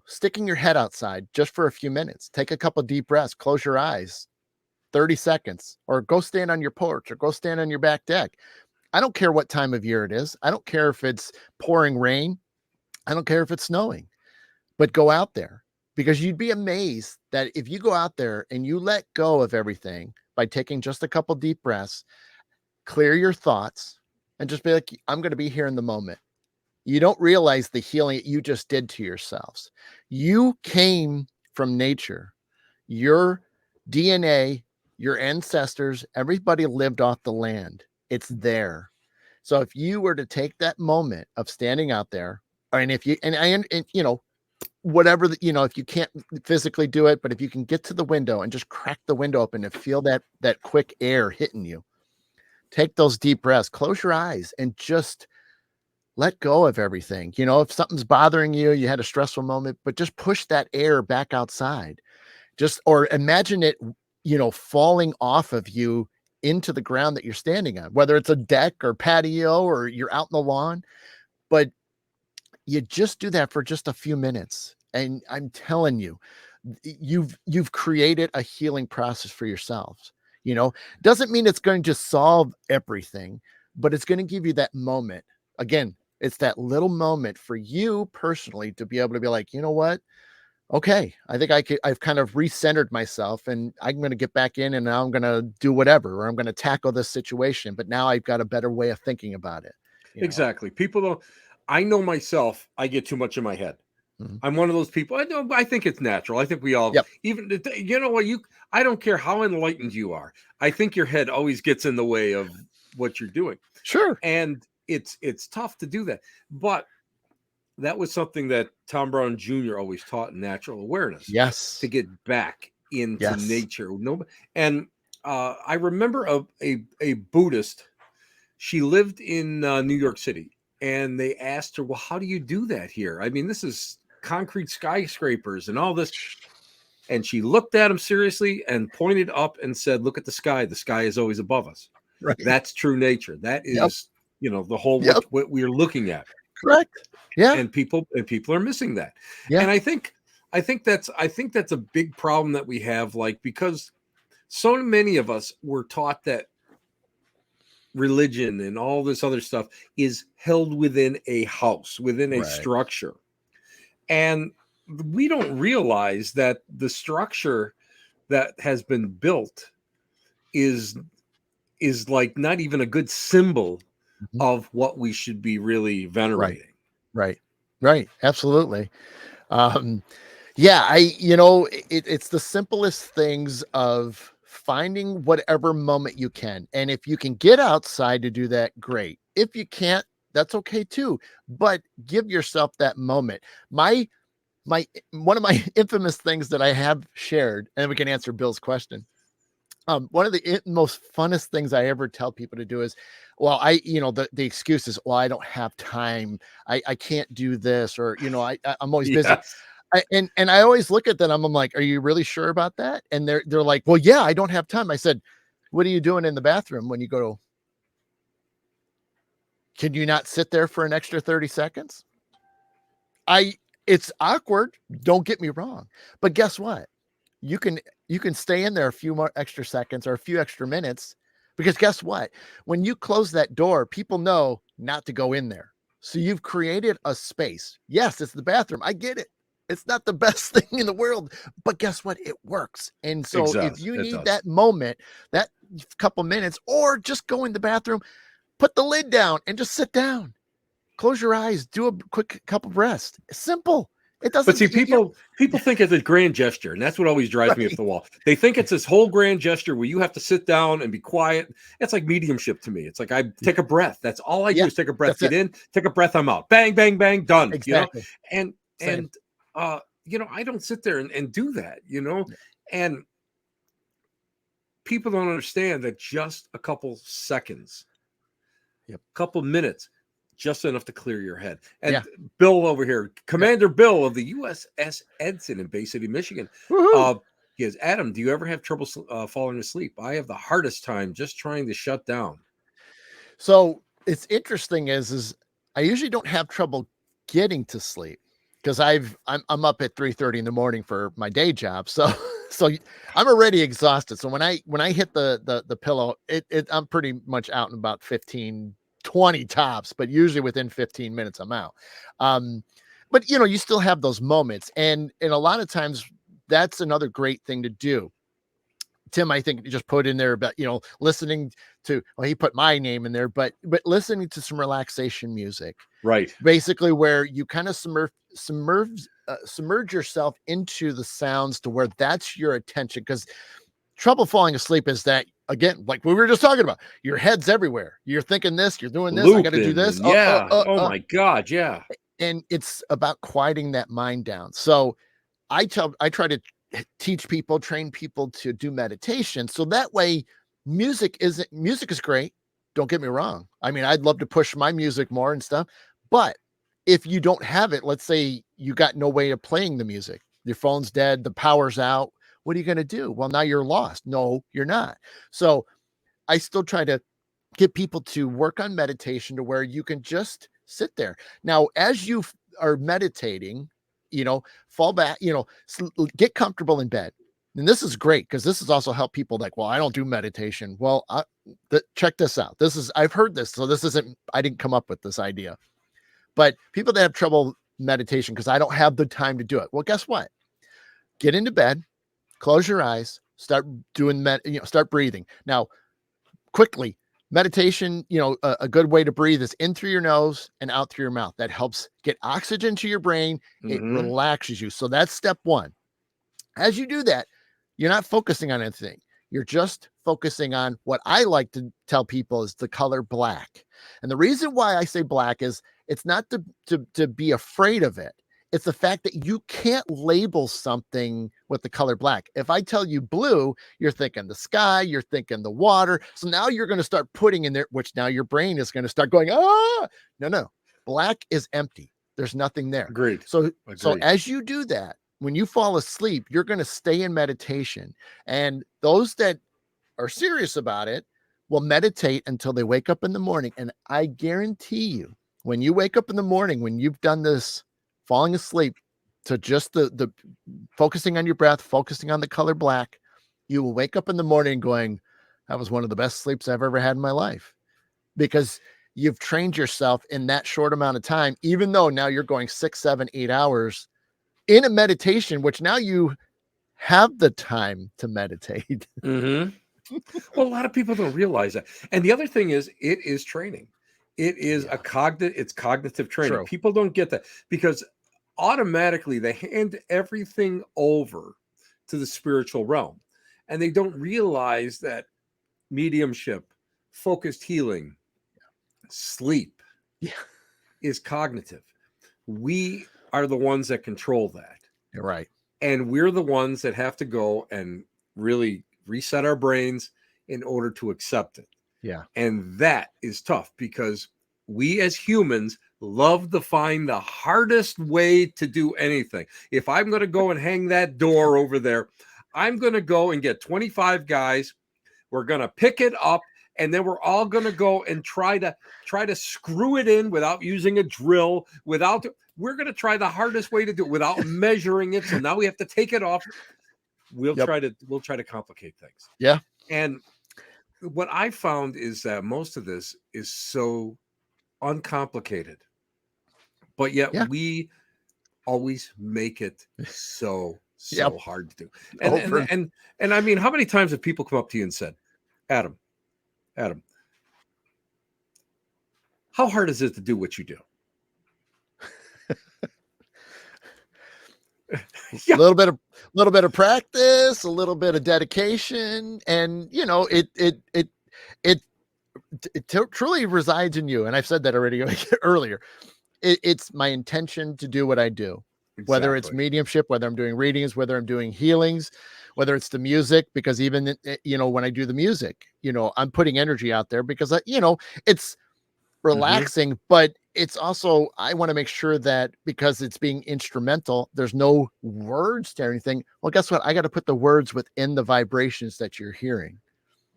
sticking your head outside just for a few minutes. Take a couple deep breaths, close your eyes, 30 seconds, or go stand on your porch or go stand on your back deck. I don't care what time of year it is. I don't care if it's pouring rain. I don't care if it's snowing, but go out there, because you'd be amazed that if you go out there and you let go of everything by taking just a couple deep breaths, clear your thoughts, and just be like, I'm going to be here in the moment. You don't realize the healing you just did to yourselves. You came from nature. Your DNA, your ancestors, everybody lived off the land. It's there. So if you were to take that moment of standing out there, and if you, and you know, whatever, you know, if you can't physically do it, but if you can get to the window and just crack the window open and feel that quick air hitting you, take those deep breaths, close your eyes, and just let go of everything. You know, if something's bothering you, you had a stressful moment, but just push that air back outside. Just, or imagine it, you know, falling off of you into the ground that you're standing on, whether it's a deck or patio or you're out in the lawn. But you just do that for just a few minutes. And I'm telling you, you've created a healing process for yourselves. You know, doesn't mean it's going to solve everything, but it's going to give you that moment. Again, it's that little moment for you personally to be able to be like, you know what? Okay, I think I've kind of recentered myself, and I'm going to get back in, and now I'm going to do whatever, or I'm going to tackle this situation. But now I've got a better way of thinking about it. You know? Exactly. People don't, I know myself, I get too much in my head. Mhm. I'm one of those people. I think it's natural. I think we all, Yep. even, you know what, I don't care how enlightened you are. I think your head always gets in the way of what you're doing. Sure. And it's tough to do that. But that was something that Tom Brown Jr. always taught, natural awareness. Yes. To get back into Yes. nature. No, and I remember a Buddhist. She lived in New York City, and they asked her, "Well, how do you do that here? I mean, this is concrete skyscrapers and all this." And she looked at him seriously and pointed up and said, "Look at the sky. The sky is always above us. Right. That's true nature. That is, Yep. you know, the whole Yep. what we're looking at." Correct. Yeah. And people are missing that. Yeah. And I think that's a big problem that we have, like, because so many of us were taught that religion and all this other stuff is held within a house, within a Right. structure. And we don't realize that the structure that has been built is like not even a good symbol Mhm. of what we should be really venerating. Right. Right. Absolutely. Yeah, you know, it's the simplest things of finding whatever moment you can. And if you can get outside to do that, great. If you can't, that's okay too. But give yourself that moment. My one of my infamous things that I have shared, and we can answer Bill's question. One of the most funnest things I ever tell people to do is, well, you know, the excuse is, well, I don't have time. I can't do this, or, you know, I'm always busy. Yes. And I always look at them. I'm like, are you really sure about that? And they're like, well, yeah, I don't have time. I said, what are you doing in the bathroom when you go? Can you not sit there for an extra 30 seconds? It's awkward. Don't get me wrong. But guess what? You can stay in there a few more extra seconds or a few extra minutes, because guess what? When you close that door, people know not to go in there. So you've created a space. Yes, it's the bathroom. I get it. It's not the best thing in the world, but guess what? It works. And so if you need that moment, that couple minutes, or just go in the bathroom, put the lid down and just sit down. Close your eyes, do a quick couple breaths. It's simple. It doesn't. But see, people think it's a grand gesture, and that's what always drives me up the wall. They think it's this whole grand gesture where you have to sit down and be quiet. It's like mediumship to me. It's like I take a breath. That's all I do is take a breath. Get in, take a breath. I'm out. Bang, bang, bang. Done. Exactly. You know, and you know, I don't sit there and do that. You know, and people don't understand that just a couple seconds, couple minutes, just enough to clear your head. And Bill over here, Commander Bill of the USS Edson in Bay City, Michigan. He goes, Adam, do you ever have trouble falling asleep? I have the hardest time just trying to shut down. So it's interesting is I usually don't have trouble getting to sleep because I'm up at 3:30 in the morning for my day job. So I'm already exhausted. So when I hit the pillow, I'm pretty much out in about 20 tops, but usually within 15 minutes I'm out. But you know, you still have those moments, and a lot of times that's another great thing to do. Tim, I think, just put in there about, listening to, well, he put my name in there, but listening to some relaxation music, right? Basically where you kind of submerge yourself into the sounds to where that's your attention. Because trouble falling asleep is that, again, like we were just talking about, your head's everywhere. You're thinking this, you're doing this, I got to do this. Oh my God. Yeah. And it's about quieting that mind down. So I try to train people to do meditation. So that way music is great. Don't get me wrong. I mean, I'd love to push my music more and stuff, but if you don't have it, let's say you got no way of playing the music, your phone's dead, the power's out. What are you going to do? Well, now you're lost. No, you're not. So I still try to get people to work on meditation to where you can just sit there. Now, as you are meditating, fall back, get comfortable in bed. And this is great because this has also helped people like, well, I don't do meditation. Well, check this out. I've heard this. So I didn't come up with this idea, but people that have trouble meditation because I don't have the time to do it. Well, guess what? Get into bed, close your eyes, start doing start breathing. Now, quickly, meditation, a good way to breathe is in through your nose and out through your mouth. That helps get oxygen to your brain. It relaxes you. So that's step one. As you do that, you're not focusing on anything. You're just focusing on what I like to tell people is the color black. And the reason why I say black is it's not to be afraid of it. It's the fact that you can't label something with the color black. If I tell you blue, you're thinking the sky, you're thinking the water. So now you're going to start putting in there, which now your brain is going to start going, no. Black is empty. There's nothing there. Agreed. So as you do that, when you fall asleep, you're going to stay in meditation. And those that are serious about it will meditate until they wake up in the morning. And I guarantee you, when you wake up in the morning, when you've done this, falling asleep to just the focusing on your breath, focusing on the color black, you will wake up in the morning going, that was one of the best sleeps I've ever had in my life, because you've trained yourself in that short amount of time, even though now you're going 6, 7, 8 hours in a meditation, which now you have the time to meditate. Well, a lot of people don't realize that. And the other thing is, it is training. It is it's cognitive training. True. People don't get that because automatically they hand everything over to the spiritual realm, and they don't realize that mediumship, focused healing, sleep is cognitive. We are the ones that control that. You're right. And we're the ones that have to go and really reset our brains in order to accept it. Yeah. And that is tough because we as humans love to find the hardest way to do anything. If I'm going to go and hang that door over there, I'm going to go and get 25 guys. We're going to pick it up, and then we're all going to go and try to screw it in without using a drill, we're going to try the hardest way to do it without measuring it. So now we have to take it off. We'll try to complicate things. Yeah. And what I found is that most of this is so uncomplicated, but yet we always make it so hard to do. And I mean, how many times have people come up to you and said, Adam, how hard is it to do what you do? A little bit of practice, a little bit of dedication, and it truly resides in you. And I've said that already earlier. It's my intention to do what I do, whether it's mediumship, whether I'm doing readings, whether I'm doing healings, whether it's the music, because even, when I do the music, I'm putting energy out there because, it's relaxing, but it's also, I want to make sure that because it's being instrumental, there's no words to anything. Well, guess what? I got to put the words within the vibrations that you're hearing.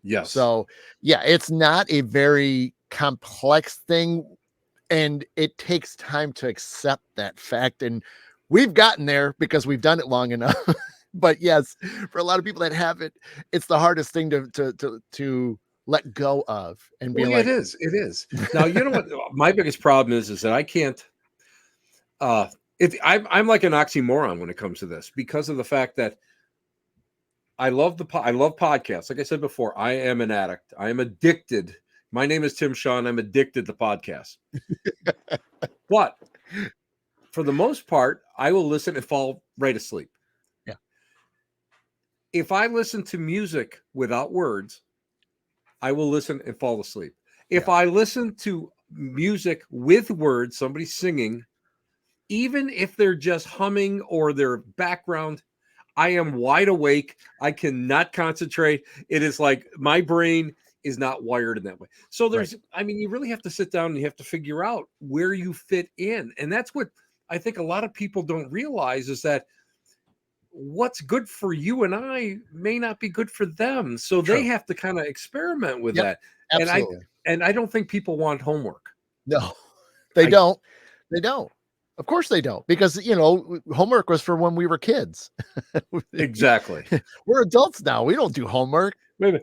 Yes. So it's not a very complex thing, and it takes time to accept that fact. And we've gotten there because we've done it long enough. But yes, for a lot of people that have it, it's the hardest thing to let go of and be like, it is. Now, you know what my biggest problem is that I can't, I'm like an oxymoron when it comes to this, because of the fact that I love podcasts. Like I said before, I am an addict. I am addicted. My name is Tim Shaw. I'm addicted to podcasts. But for the most part, I will listen and fall right asleep. Yeah. If I listen to music without words, I will listen and fall asleep. If I listen to music with words, somebody singing, even if they're just humming or their background, I am wide awake. I cannot concentrate. It is like my brain is not wired in that way. So there's, I mean, you really have to sit down and you have to figure out where you fit in. And that's what I think a lot of people don't realize, is that what's good for you and I may not be good for them. So they have to kind of experiment with that. Absolutely. And I don't think people want homework. No, they don't. They don't. Of course they don't, because, homework was for when we were kids. Exactly. We're adults now. We don't do homework. Wait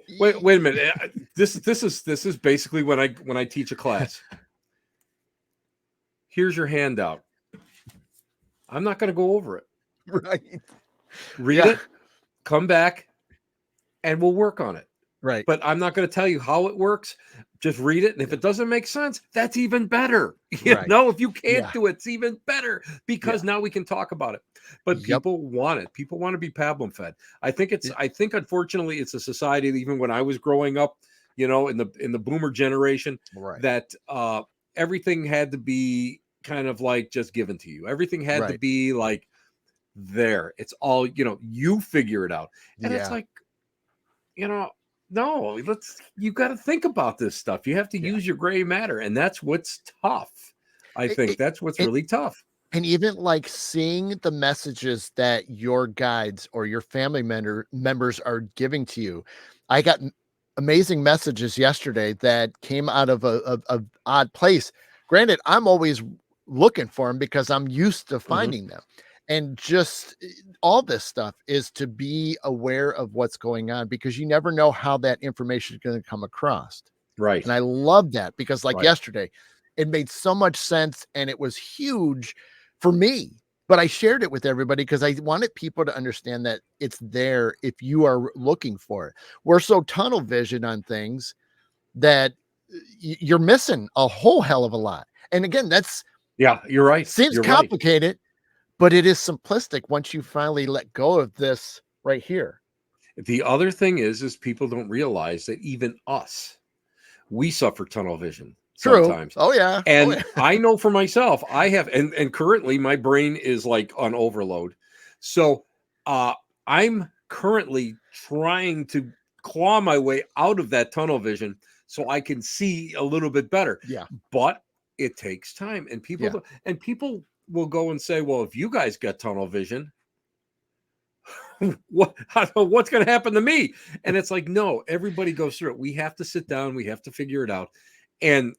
a minute. This is basically when I teach a class. Here's your handout. I'm not going to go over it. Right. Read it, come back, and we'll work on it. Right. But I'm not going to tell you how it works. Just read it. And if it doesn't make sense, that's even better. You know, if you can't do it, it's even better, because now we can talk about it. But people want it. People want to be pablum fed. I think unfortunately it's a society that, even when I was growing up, in the boomer generation, that everything had to be kind of like just given to you. Everything had to be like, there. It's all, you figure it out. And it's like, no, you got to think about this stuff. You have to use your gray matter. And that's what's tough. I think that's what's really tough. And even like seeing the messages that your guides or your family members are giving to you. I got amazing messages yesterday that came out of a odd place. Granted, I'm always looking for them because I'm used to finding them. And just all this stuff is to be aware of what's going on, because you never know how that information is going to come across. Right. And I love that, because yesterday, it made so much sense and it was huge for me. But I shared it with everybody because I wanted people to understand that it's there if you are looking for it. We're so tunnel vision on things that you're missing a whole hell of a lot. And again, you're right. Seems complicated. But it is simplistic once you finally let go of this right here. The other thing is people don't realize that even we suffer tunnel vision sometimes. Oh yeah. And I know for myself, I have, and currently my brain is like on overload. So I'm currently trying to claw my way out of that tunnel vision so I can see a little bit better. Yeah. But it takes time, and people will go and say, well, if you guys got tunnel vision, what's going to happen to me? And it's like, no, everybody goes through it. We have to sit down. We have to figure it out. And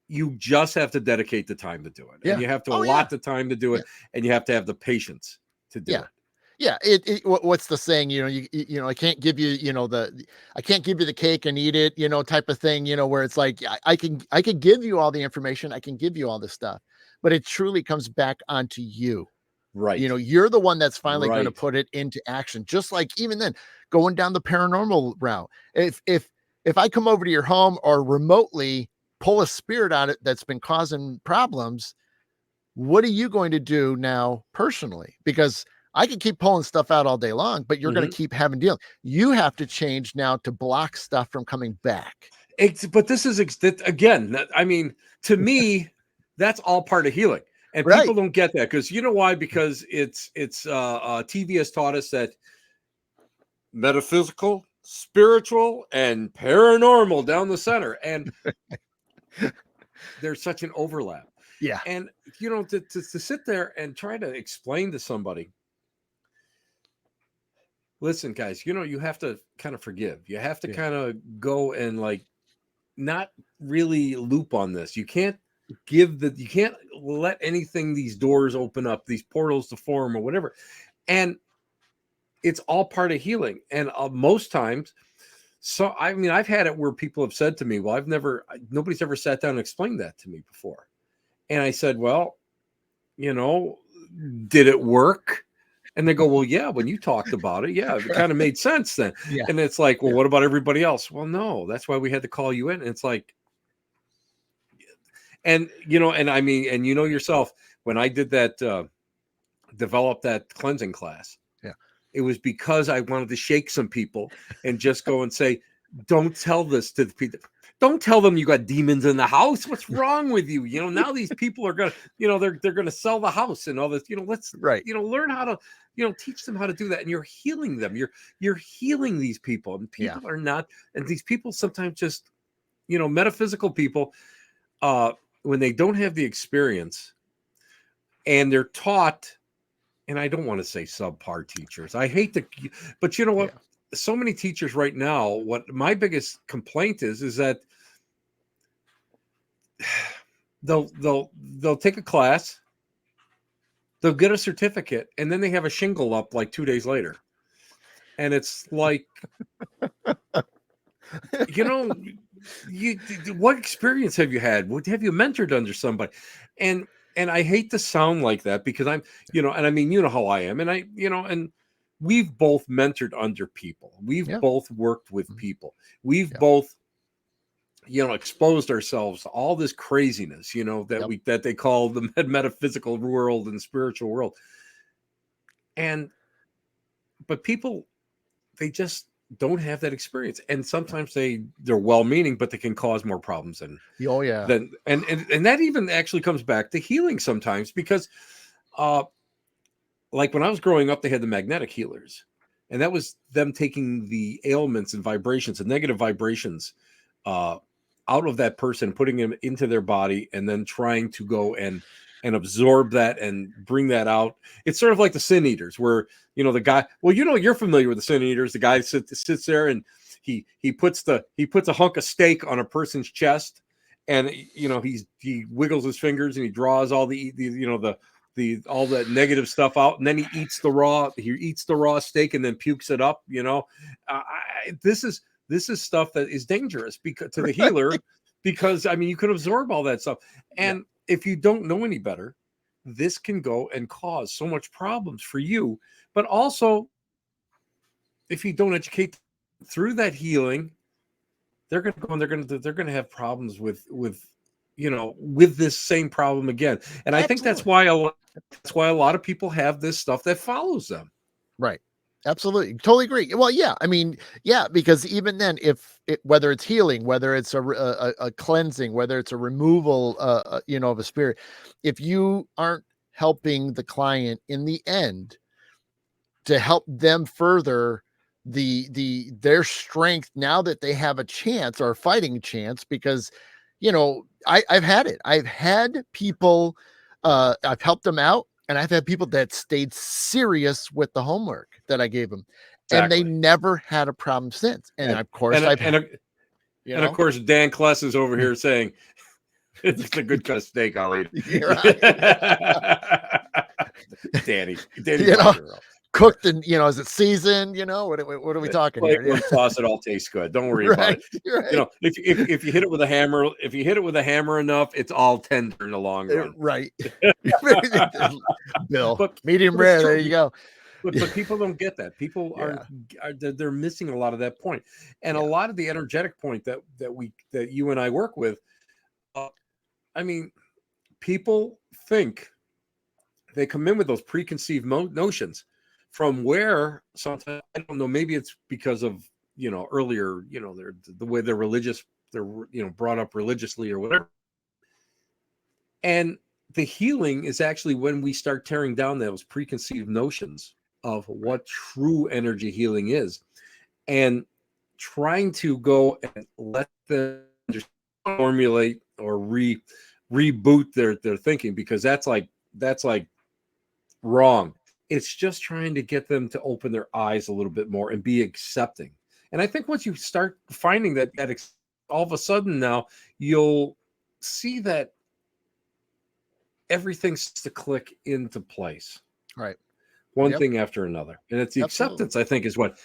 you just have to dedicate the time to do it. And you have to allot the time to do it. And you have to have the patience to do it. Yeah. What's the saying? I can't give you, I can't give you the cake and eat it, type of thing, where it's like, I can give you all the information. I can give you all this stuff, but it truly comes back onto you. Right. You're the one that's finally going to put it into action. Just like even then going down the paranormal route. If I come over to your home or remotely pull a spirit on it that's been causing problems, what are you going to do now personally? Because I can keep pulling stuff out all day long, but you're going to keep having deal. You have to change now to block stuff from coming back. But this is, again, I mean, to me, that's all part of healing. And people don't get that, because you know why? Because it's TV has taught us that metaphysical, spiritual, and paranormal down the center. And there's such an overlap. Yeah. And, to sit there and try to explain to somebody, listen, guys, you have to kind of forgive. You have to kind of go and like not really loop on this. You can't you can't let anything, these doors open up, these portals to form or whatever. And it's all part of healing. And most times, so I mean, I've had it where people have said to me, well, nobody's ever sat down and explained that to me before. And I said, well, did it work? And they go, well, yeah, when you talked about it, yeah, it kind of made sense then. Yeah. And it's like, well, what about everybody else? Well, no, that's why we had to call you in. And it's like, and and I mean, and yourself, when I did that, develop that cleansing class, it was because I wanted to shake some people and just go and say, don't tell this to the people. Don't tell them you got demons in the house. What's wrong with you? Now these people are gonna, they're gonna sell the house and all this. Let's learn how to, teach them how to do that. And you're healing them. You're healing these people, and people are not. And these people sometimes just, metaphysical people, when they don't have the experience, and they're taught. And I don't want to say subpar teachers. I hate to, but you know what? Yeah. So many teachers right now, what my biggest complaint is that they'll take a class, they'll get a certificate, and then they have a shingle up like 2 days later. And it's like, what experience have you had? What have you mentored under somebody? And I hate to sound like that because I'm, and I mean, how I am. And and we've both mentored under people. We've both worked with people. We've both, exposed ourselves to all this craziness, that they call the metaphysical world and spiritual world. But people, they just don't have that experience. And sometimes they're well-meaning, but they can cause more problems than and that even actually comes back to healing sometimes, because like when I was growing up, they had the magnetic healers, and that was them taking the ailments and vibrations and negative vibrations out of that person, putting them into their body, and then trying to go and absorb that and bring that out. It's sort of like the sin eaters, where the guy, well, you're familiar with the sin eaters. The guy sits there and he puts a hunk of steak on a person's chest, and he wiggles his fingers and he draws all the all that negative stuff out, and then he eats the raw steak and then pukes it up. This is stuff that is dangerous because to the healer, because I mean, you can absorb all that stuff, and if you don't know any better, this can go and cause so much problems for you. But also, if you don't educate through that healing, they're going to go and they're going to have problems with this same problem again. And I think that's why a lot of people have this stuff that follows them. Right. Absolutely. Totally agree. Well, yeah. I mean, yeah, because even then, whether it's healing, whether it's a cleansing, whether it's a removal, of a spirit, if you aren't helping the client in the end to help them further their strength, now that they have a chance or a fighting chance, because, I've had it. I've had people, I've helped them out. And I've had people that stayed serious with the homework that I gave them, and they never had a problem since. And of course, of course, Dan Kless is over here saying, "It's a good cut of steak, I'll eat it." Danny, cooked and is it seasoned? What are we talking here? Sauce, it all tastes good. Don't worry about it. Right. If you hit it with a hammer, enough, it's all tender in the long run. Right. Bill, medium rare. There you go. But people don't get that. People they're missing a lot of that point, and a lot of the energetic point that you and I work with. I mean, people think they come in with those preconceived notions. From where sometimes, I don't know, maybe it's because of earlier, the way they're religious, they're brought up religiously or whatever. And the healing is actually when we start tearing down those preconceived notions of what true energy healing is, and trying to go and let them formulate or reboot their thinking, because that's like wrong. It's just trying to get them to open their eyes a little bit more and be accepting. And I think once you start finding that all of a sudden now, you'll see that everything's to click into place. Right. One thing after another. And it's the acceptance, I think, is what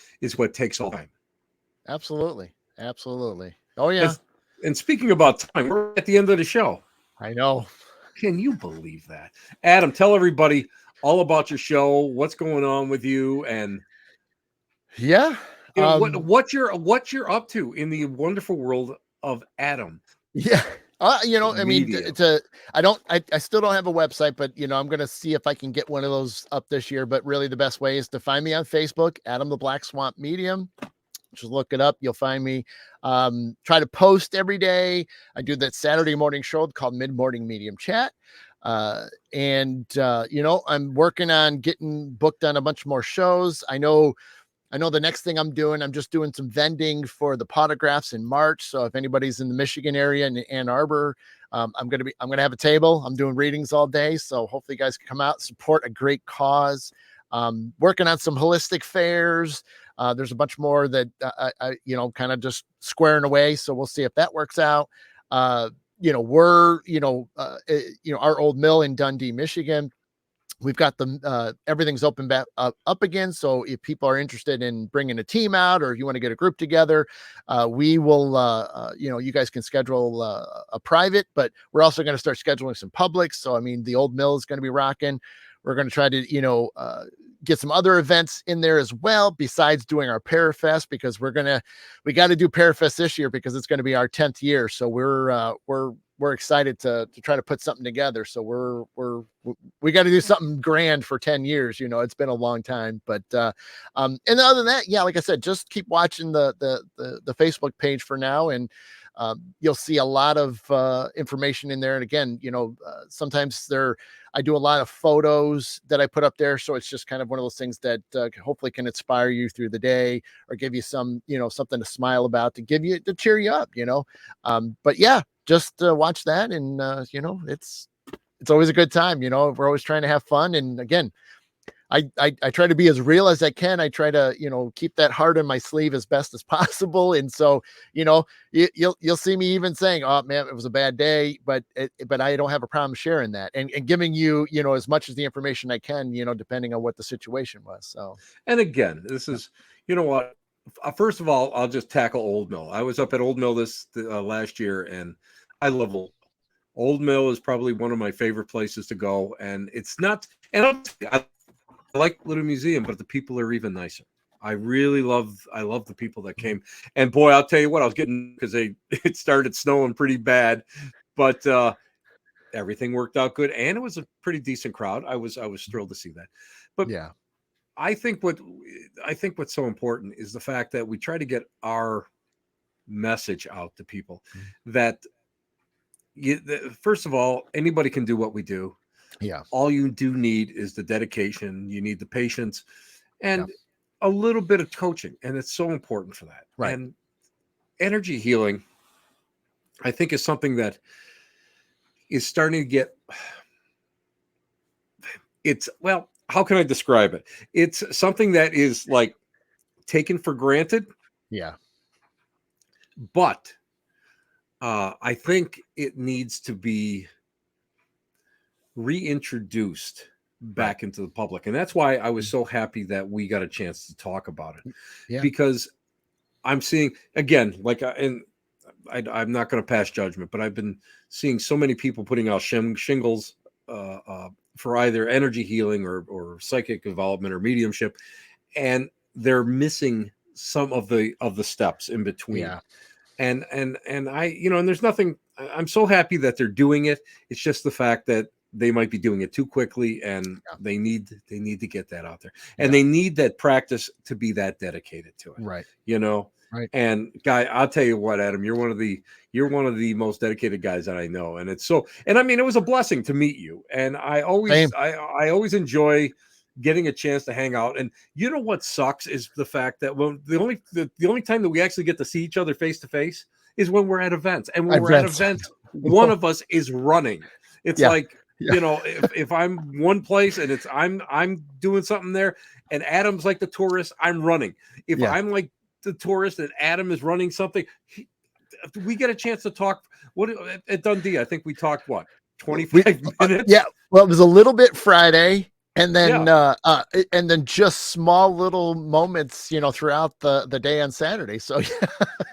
takes all time. Absolutely. Absolutely. Oh, yeah. And speaking about time, we're at the end of the show. I know. Can you believe that? Adam, tell everybody all about your show, what's going on with you, and Yeah. what you're up to in the wonderful world of Adam. Yeah. I mean, Media. I still don't have a website, but I'm going to see if I can get one of those up this year. But really the best way is to find me on Facebook, Adam the Black Swamp Medium. Just look it up. You'll find me. Try to post every day. I do that Saturday morning show called Mid-Morning Medium Chat. I'm working on getting booked on a bunch more shows. I know the next thing I'm just doing some vending for the Potographs in March. So if anybody's in the Michigan area in Ann Arbor, I'm going to have a table. I'm doing readings all day. So hopefully you guys can come out, support a great cause. Working on some holistic fairs. There's a bunch more that I kind of just squaring away. So we'll see if that works out. Our old mill in Dundee, Michigan. We've got everything's open back up again. So if people are interested in bringing a team out, or if you want to get a group together, we will, you guys can schedule a private, but we're also going to start scheduling some public. So, I mean, the old mill is going to be rocking. We're going to try to, get some other events in there as well, besides doing our Parafest, because we got to do Parafest this year because it's going to be our 10th year. So we're excited to try to put something together. So we got to do something grand for 10 years. It's been a long time, but, and other than that, yeah, like I said, just keep watching the Facebook page for now. And, you'll see a lot of, information in there. And again, sometimes I do a lot of photos that I put up there. So it's just kind of one of those things that, hopefully can inspire you through the day, or give you some, something to smile about, to cheer you up, but yeah, just watch that. And, it's always a good time. We're always trying to have fun. And again, I try to be as real as I can. I try to, keep that heart in my sleeve as best as possible. And so, you'll see me even saying, "Oh man, it was a bad day," but I don't have a problem sharing that and giving you, as much as the information I can, depending on what the situation was. So, and again, this is, what, first of all, I'll just tackle Old Mill. I was up at Old Mill this last year, and I love Old Mill is probably one of my favorite places to go. And it's not, and I like Little Museum, but the people are even nicer. I love the people that came. And boy, I'll tell you what, I was getting, because it started snowing pretty bad, but everything worked out good, and it was a pretty decent crowd. I was thrilled to see that. But yeah, I think what's so important is the fact that we try to get our message out to people, that first of all, anybody can do what we do. Yeah. All you do need is the dedication. You need the patience and a little bit of coaching. And it's so important for that. Right. And energy healing, I think, is something that is starting to get, how can I describe it? It's something that is like taken for granted. Yeah. But I think it needs to be reintroduced back into the public. And that's why I was so happy that we got a chance to talk about it. Yeah. Because I'm seeing, again, like, and I'm not going to pass judgment, but I've been seeing so many people putting out shingles for either energy healing or psychic development or mediumship, and they're missing some of the steps in between. Yeah. And I, and there's nothing, I'm so happy that they're doing it. It's just the fact that they might be doing it too quickly, and they need to get that out there, and they need that practice to be that dedicated to it. Right. Right. And Guy, I'll tell you what, Adam, you're one of the most dedicated guys that I know. And I mean, it was a blessing to meet you. And I always enjoy getting a chance to hang out. And you know what sucks is the fact that the only time that we actually get to see each other face to face is when we're at events. And when we're at events, one of us is running. It's like, if I'm one place and I'm doing something there, and Adam's like the tourist, I'm running. If I'm like the tourist and Adam is running something, we get a chance to talk. What at Dundee? I think we talked 25 minutes. Yeah. Well, it was a little bit Friday, and then and then just small little moments, throughout the day on Saturday. So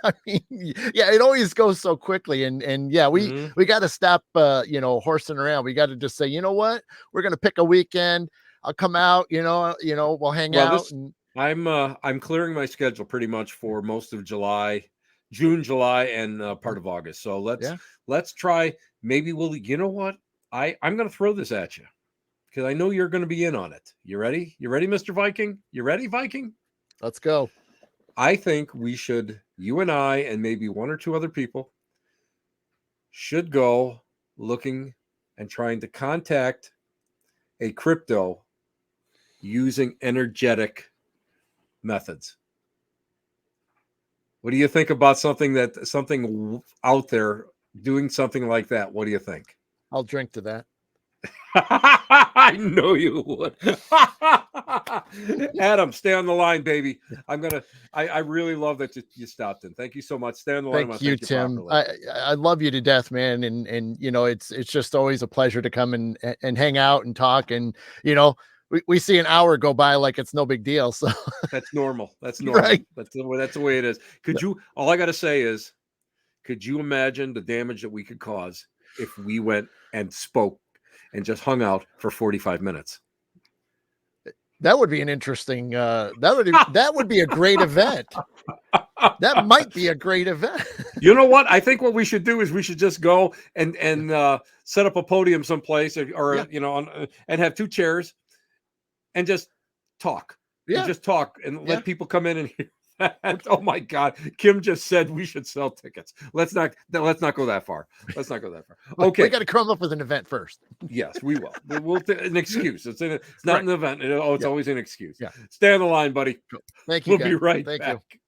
I mean, it always goes so quickly, and we got to stop horsing around. We got to just say, you know what, we're gonna pick a weekend. I'll come out, we'll hang out. I'm clearing my schedule pretty much for most of June, July, and part of August. So let's try. Maybe you know what? I'm going to throw this at you because I know you're going to be in on it. You ready? You ready, Mr. Viking? You ready, Viking? Let's go. I think you and I, and maybe one or two other people should go looking and trying to contact a crypto using energetic methods. What do you think about something out there doing something like that? What do you think? I'll drink to that. I know you would. Adam, stay on the line, baby. I really love that you stopped in. Thank you so much. Stay on the line. Thank you, Tim. I love you to death, man. And it's just always a pleasure to come and hang out and talk. And, we see an hour go by like it's no big deal. So that's normal. That's normal. Right. That's the way it is. All I got to say is, could you imagine the damage that we could cause if we went and spoke and just hung out for 45 minutes? That would be an interesting, that would be a great event. That might be a great event. You know what? I think what we should do is we should just go and set up a podium someplace and have two chairs and just talk. Yeah. And just talk and let people come in and hear that. Oh my God. Kim just said we should sell tickets. Let's not go that far. Let's not go that far. Okay. We got to come up with an event first. Yes, we will. We'll an excuse. It's not an event. It's always an excuse. Yeah. Stay on the line, buddy. Thank you. We'll be right back. You.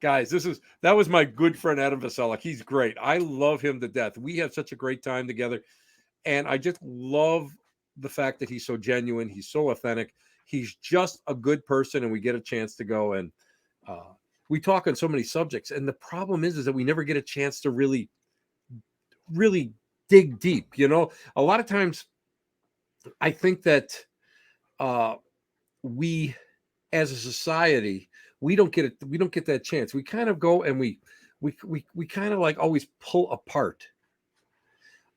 Guys, that was my good friend Adam Wcislek. He's great. I love him to death. We have such a great time together. And I just love the fact that he's so genuine. He's so authentic. He's just a good person. And we get a chance to go and we talk on so many subjects. And the problem is that we never get a chance to really, really dig deep. A lot of times I think that we as a society, we don't get that chance. We kind of go and we kind of like always pull apart.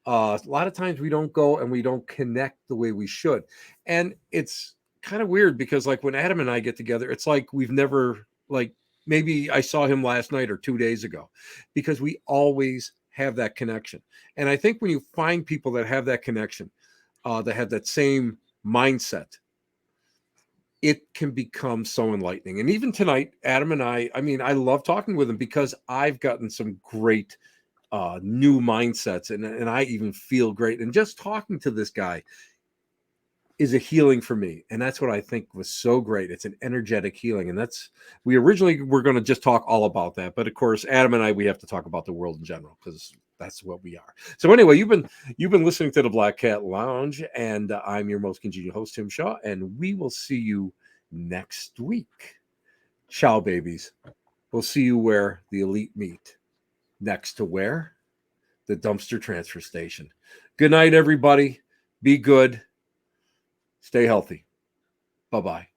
A lot of times we don't go and we don't connect the way we should. And it's kind of weird because like when Adam and I get together, it's like we've never, like maybe I saw him last night or 2 days ago, because we always have that connection. And I think when you find people that have that connection, that have that same mindset, it can become so enlightening. And even tonight, Adam and I mean, I love talking with him because I've gotten some great new mindsets and I even feel great. And just talking to this guy is a healing for me. And that's what I think was so great. It's an energetic healing. And we originally were going to just talk all about that. But of course, Adam and I, we have to talk about the world in general because that's what we are. So anyway, you've been listening to the Black Cat Lounge, and I'm your most congenial host, Tim Shaw, and we will see you next week. Ciao, babies. We'll see you where the elite meet. Next to where? The dumpster transfer station. Good night, everybody. Be good. Stay healthy. Bye-bye.